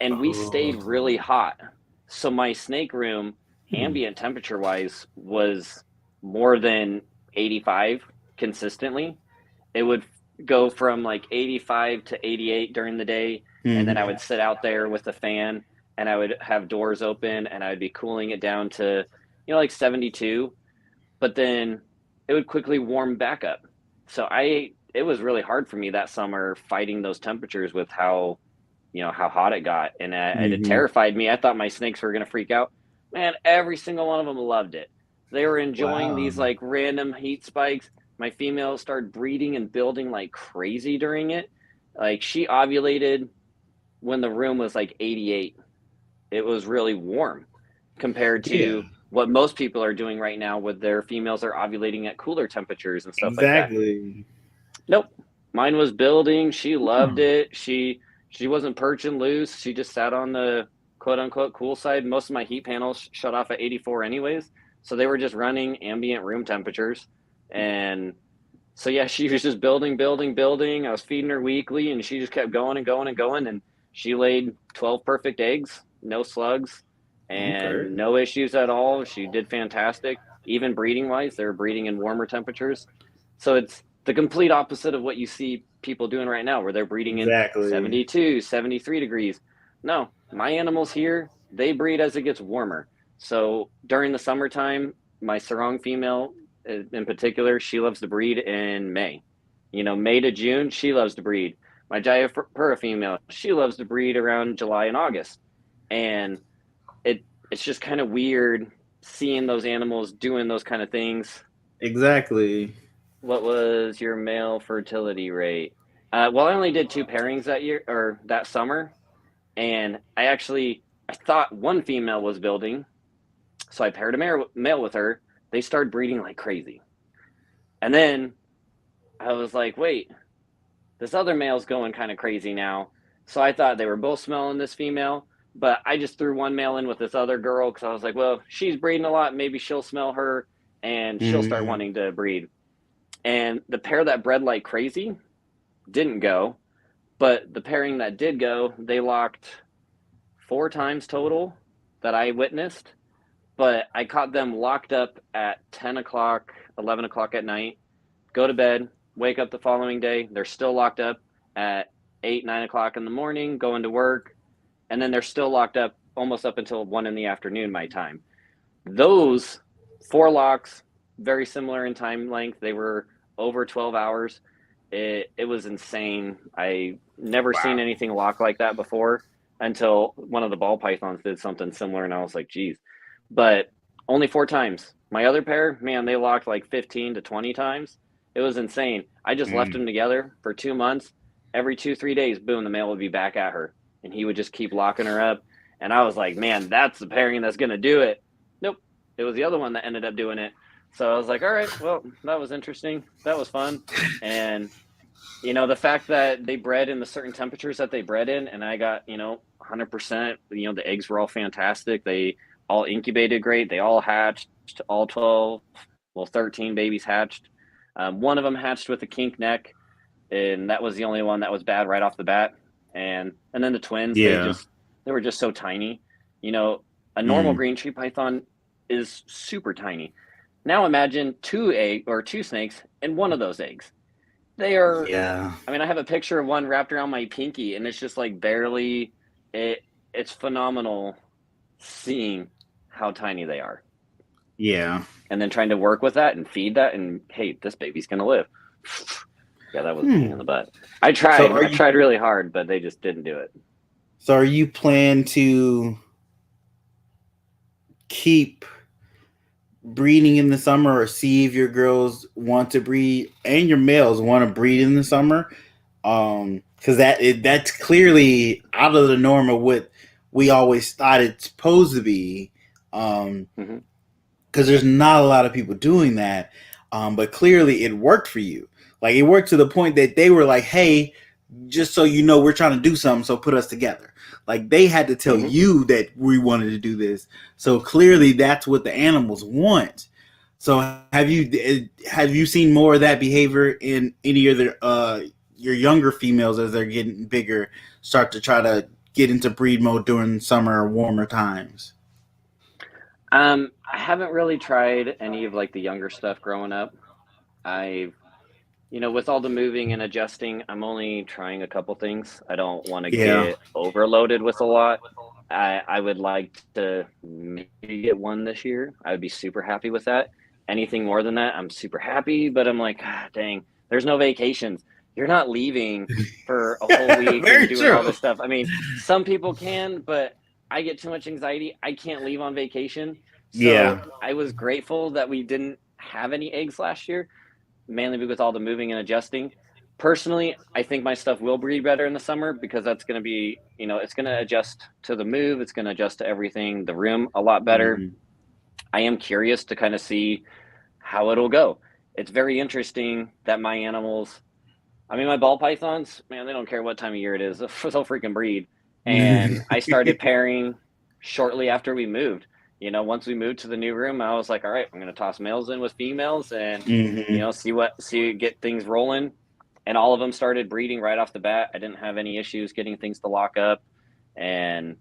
And we stayed really hot. So my snake room, ambient temperature wise, was more than 85 consistently. It would go from like 85 to 88 during the day. And then I would sit out there with the fan and I would have doors open and I would be cooling it down to, like 72. But then it would quickly warm back up. So it was really hard for me that summer fighting those temperatures with how hot it got. And it terrified me. I thought my snakes were going to freak out. Man, every single one of them loved it. They were enjoying these like random heat spikes. My female started breeding and building like crazy during it. Like she ovulated when the room was like 88. It was really warm compared to what most people are doing right now with their females are ovulating at cooler temperatures and stuff like that. Nope. Mine was building. She loved it. She wasn't perching loose. She just sat on the quote unquote cool side. Most of my heat panels shut off at 84 anyways. So they were just running ambient room temperatures. And so, yeah, she was just building. I was feeding her weekly and she just kept going and going and going. And she laid 12 perfect eggs, no slugs and no issues at all. She did fantastic. Even breeding wise, they were breeding in warmer temperatures. So it's the complete opposite of what you see people doing right now, where they're breeding in 72, 73 degrees. No, my animals here, they breed as it gets warmer. So during the summertime, my sarong female in particular, she loves to breed in May. May to June, she loves to breed. My Jayapura female, she loves to breed around July and August. And it's just kind of weird seeing those animals doing those kind of things. Exactly. What was your male fertility rate? Well, I only did 2 pairings that year or that summer. And I thought one female was building. So I paired a male with her. They started breeding like crazy. And then I was like, wait, this other male's going kind of crazy now. So I thought they were both smelling this female. But I just threw one male in with this other girl because I was like, well, she's breeding a lot. Maybe she'll smell her and she'll start wanting to breed. And the pair that bred like crazy didn't go. But the pairing that did go, they locked 4 times total that I witnessed. But I caught them locked up at 10 o'clock, 11 o'clock at night, go to bed, wake up the following day. They're still locked up at 8, 9 o'clock in the morning, going to work. And then they're still locked up almost up until 1 in the afternoon, my time. Those 4 locks, very similar in time length. They were over 12 hours. It was insane. I never seen anything lock like that before until one of the ball pythons did something similar. And I was like, geez, but only 4 times. My other pair, man, they locked like 15 to 20 times. It was insane. I just left them together for 2 months. Every 2-3 days, boom, the male would be back at her. And he would just keep locking her up. And I was like, man, that's the pairing that's going to do it. Nope. It was the other one that ended up doing it. So I was like, all right, well, that was interesting. That was fun. And, the fact that they bred in the certain temperatures that they bred in, and I got, 100%, the eggs were all fantastic. They all incubated great. They all hatched, all 13 babies hatched. One of them hatched with a kink neck, and that was the only one that was bad right off the bat. And then the twins, they were just so tiny. A normal green tree python is super tiny. Now imagine 2 snakes in one of those eggs. They are, I mean, I have a picture of one wrapped around my pinky and it's just like barely, it's phenomenal seeing how tiny they are. Yeah. And then trying to work with that and feed that and, hey, this baby's going to live. Yeah, that was a pain in the butt. I tried really hard, but they just didn't do it. So are you planning to keep breeding in the summer or see if your girls want to breed and your males want to breed in the summer? Because that's clearly out of the norm of what we always thought it's supposed to be. Because there's not a lot of people doing that. But clearly it worked for you. Like it worked to the point that they were like, hey, just so you know, we're trying to do something, so put us together. Like they had to tell you that we wanted to do this. So clearly that's what the animals want. So have you seen more of that behavior in any other your younger females as they're getting bigger start to try to get into breed mode during summer or warmer times? I haven't really tried any of like the younger stuff growing up. I've, with all the moving and adjusting, I'm only trying a couple things. I don't want to Yeah. get overloaded with a lot. I would like to maybe get one this year. I would be super happy with that. Anything more than that, I'm super happy, but I'm like, dang, there's no vacations. You're not leaving for a whole week Very and doing all true. this stuff. I mean, some people can, but I get too much anxiety. I can't leave on vacation. So Yeah. I was grateful that we didn't have any eggs last year, mainly with all the moving and adjusting. Personally, I think my stuff will breed better in the summer because that's going to be, it's going to adjust to the move. It's going to adjust to everything, the room a lot better. Mhm. I am curious to kind of see how it'll go. It's very interesting that my animals, my ball pythons, man, they don't care what time of year it is. They'll freaking breed. And I started pairing shortly after we moved. Once we moved to the new room, I was like, all right, I'm going to toss males in with females and, Mhm. get things rolling. And all of them started breeding right off the bat. I didn't have any issues getting things to lock up, and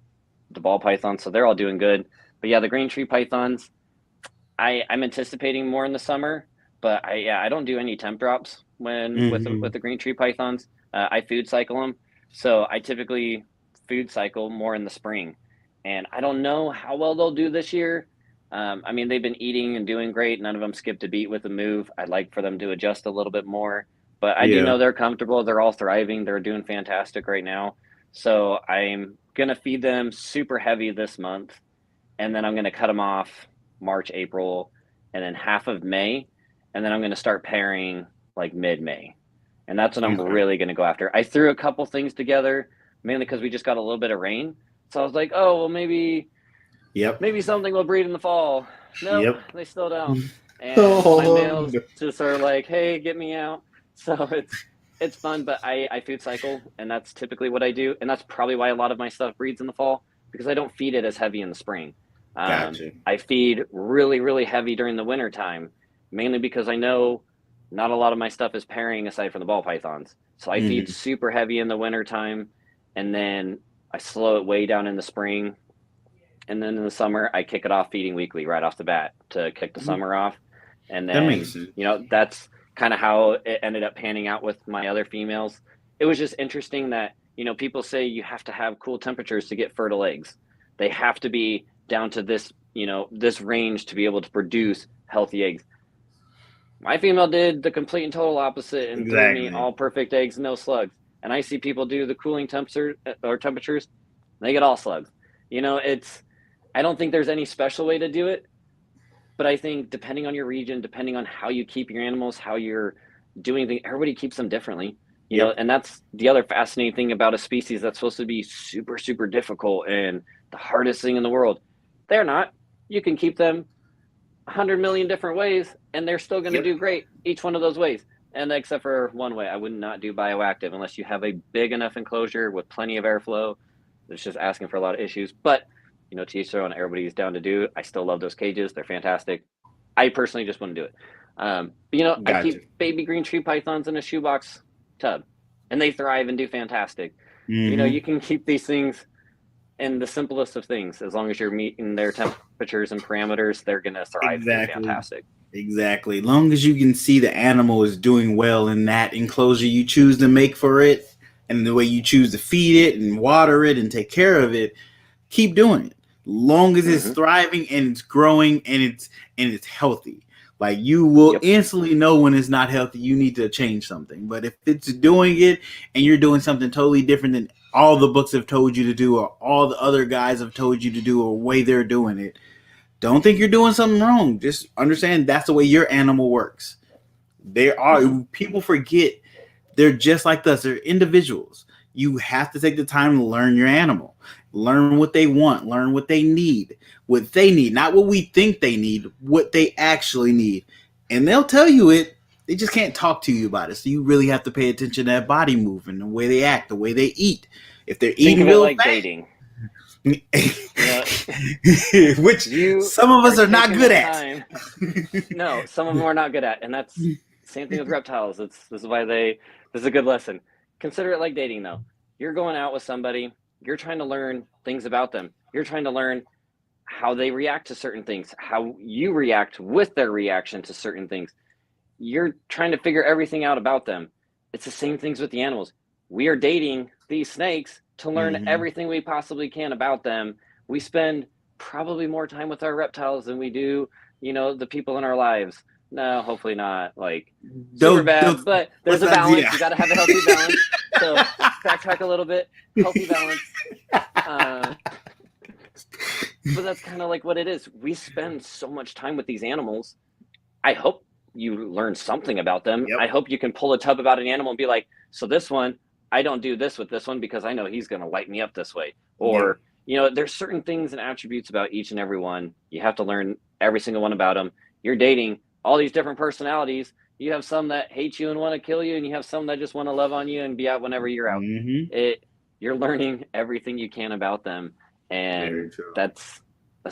the ball pythons, so they're all doing good. But yeah, the green tree pythons, I'm anticipating more in the summer, but I don't do any temp drops when with Mhm. the green tree pythons. I food cycle them, so I typically food cycle more in the spring, and I don't know how well they'll do this year. They've been eating and doing great. None of them skipped a beat with the move. I'd like for them to adjust a little bit more, but I do Yeah. know they're comfortable. They're all thriving. They're doing fantastic right now. So I'm gonna feed them super heavy this month, and then I'm gonna cut them off March, April, and then half of May, and then I'm gonna start pairing like mid-May, and that's what I'm Okay. really gonna go after. I threw a couple things together mainly because we just got a little bit of rain, so I was like, oh well, maybe Yep. something will breed in the fall. Nope, Yep. they still don't. And my Oh, males just are like, hey, get me out. So it's fun, but I food cycle, and that's typically what I do, and that's probably why a lot of my stuff breeds in the fall because I don't feed it as heavy in the spring. gotcha. I feed really, really heavy during the winter time, mainly because I know not a lot of my stuff is pairing aside from the ball pythons. So I feed Mhm. super heavy in the winter time, and then I slow it way down in the spring. And then in the summer, I kick it off feeding weekly right off the bat to kick the summer off. And That makes then, sense. that's kind of how it ended up panning out with my other females. It was just interesting that, people say you have to have cool temperatures to get fertile eggs. They have to be down to this, this range to be able to produce healthy eggs. My female did the complete and total opposite and threw me Exactly. all perfect eggs, no slugs. And I see people do the cooling temperatures, they get all slugs. It's, I don't think there's any special way to do it, but I think depending on your region, depending on how you keep your animals, how you're doing things, everybody keeps them differently. Yep. And that's the other fascinating thing about a species that's supposed to be super, super difficult and the hardest thing in the world. They're not. You can keep them 100 million different ways, and they're still going to Yep. do great each one of those ways. And except for one way, I would not do bioactive unless you have a big enough enclosure with plenty of airflow. It's just asking for a lot of issues. But to each their own. Everybody's down to do it. I still love those cages; they're fantastic. I personally just wouldn't do it. But I Gotcha. keep baby green tree pythons in a shoebox tub, and they thrive and do fantastic. Mhm. You can keep these things in the simplest of things as long as you're meeting their temperatures and parameters. They're gonna thrive and do Exactly. fantastic. Exactly. Long as you can see the animal is doing well in that enclosure you choose to make for it, and the way you choose to feed it and water it and take care of it, keep doing it. Long as it's Mm-hmm. thriving and it's growing and it's healthy. Like you will Yep. instantly know when it's not healthy, you need to change something. But if it's doing it and you're doing something totally different than all the books have told you to do or all the other guys have told you to do or the way they're doing it, don't think you're doing something wrong. Just understand that's the way your animal works. There are Mm-hmm. people forget they're just like us. They're individuals. You have to take the time to learn your animal, learn what they want, learn what they need, not what we think they need, what they actually need. And they'll tell you it. They just can't talk to you about it. So you really have to pay attention to that body movement, the way they act, the way they eat. If they're Think eating of it real like fast, dating. which You some of us are not taking good the at. time. No, some of them are not good at, and that's same thing with reptiles. This is why they This is a good lesson. Consider it like dating, though. You're going out with somebody. You're trying to learn things about them. You're trying to learn how they react to certain things, how you react with their reaction to certain things. You're trying to figure everything out about them. It's the same things with the animals. We are dating these snakes to learn everything we possibly can about them. We spend probably more time with our reptiles than we do, the people in our lives. No, hopefully not like super bad, but there's a balance. You got to have a healthy balance. So backtrack a little bit, healthy balance. But that's kind of like what it is. We spend so much time with these animals. I hope you learn something about them. Yep. I hope you can pull a tub about an animal and be like, so this one, I don't do this with this one because I know he's going to light me up this way. Or, there's certain things and attributes about each and every one. You have to learn every single one about them. You're dating all these different personalities. You have some that hate you and want to kill you, and you have some that just want to love on you and be out whenever you're out. You're learning everything you can about them. And that's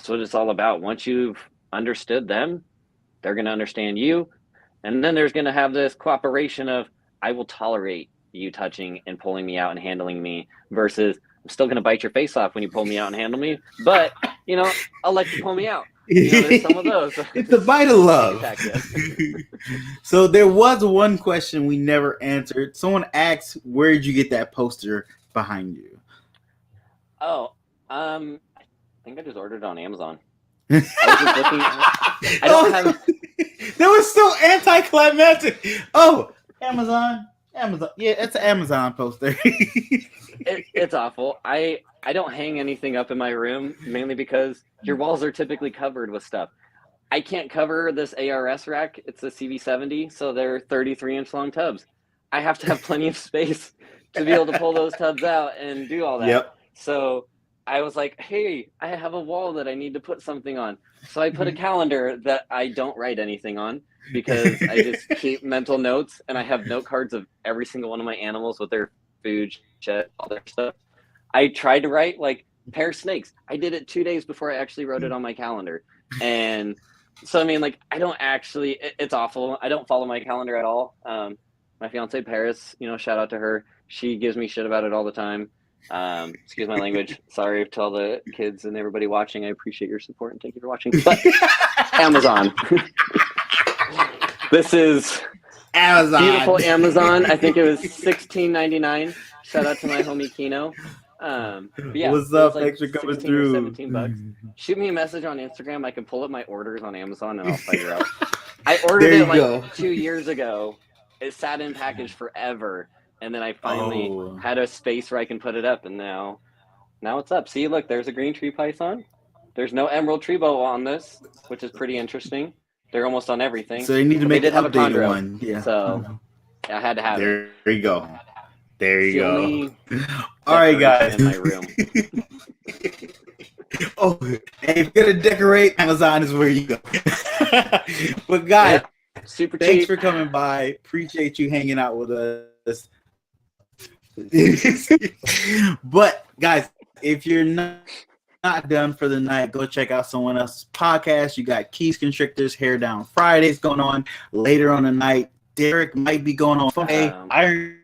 what it's all about. Once you've understood them, they're going to understand you. And then there's going to have this cooperation of, I will tolerate you touching and pulling me out and handling me, versus I'm still going to bite your face off when you pull me out and handle me. But, I'll let you pull me out. There's some of those. It's a bite of love. So there was one question we never answered. Someone asked, where did you get that poster behind you? Oh, I think I just ordered it on Amazon. I was just looking. I don't have. That was so anticlimactic. Oh, Amazon. Yeah, it's an Amazon poster. It's awful. I don't hang anything up in my room, mainly because your walls are typically covered with stuff. I can't cover this ARS rack. It's a CV70, so they're 33-inch long tubs. I have to have plenty of space to be able to pull those tubs out and do all that. Yep. So I was like, hey, I have a wall that I need to put something on. So I put a calendar that I don't write anything on because I just keep mental notes, and I have note cards of every single one of my animals with their food, shit, all their stuff. I tried to write like pair of snakes. I did it 2 days before I actually wrote it on my calendar. And so, I mean, like, I don't actually, it's awful. I don't follow my calendar at all. My fiance Paris, shout out to her. She gives me shit about it all the time. Excuse my language. Sorry to all the kids and everybody watching. I appreciate your support and thank you for watching. But Amazon. This is Amazon. Beautiful Amazon. I think it was $16.99. Shout out to my homie Kino. Yeah, what's up? Thanks for coming through. $17. Shoot me a message on Instagram. I can pull up my orders on Amazon and I'll figure out. I ordered it like 2 years ago. It sat in package forever. And then I finally had a space where I can put it up, and now it's up. See, look, there's a green tree python. There's no emerald tree boa on this, which is pretty interesting. They're almost on everything. So they need to make an updated one. Yeah. So I had to have it. There you go. There you go. All right, guys. In my room. Oh, hey, if you're gonna decorate, Amazon is where you go. But guys, super thanks cheap. for coming by. Appreciate you hanging out with us. But guys, if you're not done for the night, go check out someone else's podcast. You got Keys Constrictors Hair Down Fridays going on later on the night. Derek might be going on Friday. Iron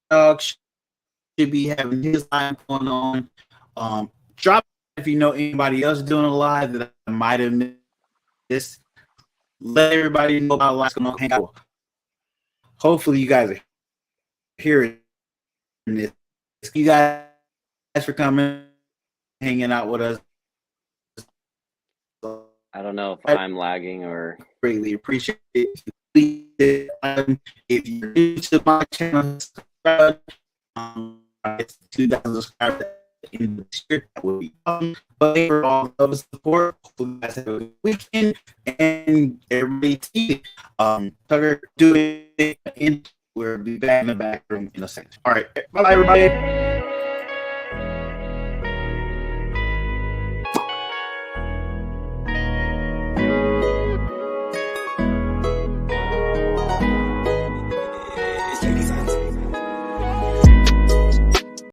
Dog should be having his live going on. Drop if you know anybody else doing a live that I might have missed. Let everybody know about what's going on. Hang out. Hopefully you guys are hearing this. You guys for coming, hanging out with us. I don't know if I'm lagging or greatly appreciate it. If you're new to my channel, subscribe. It's 2,000 subscribers in the description. That will be awesome. But for all of the support, hopefully you guys have a good weekend and everybody see Tucker do it. We'll be back in the back room in a second. All right. Bye, everybody.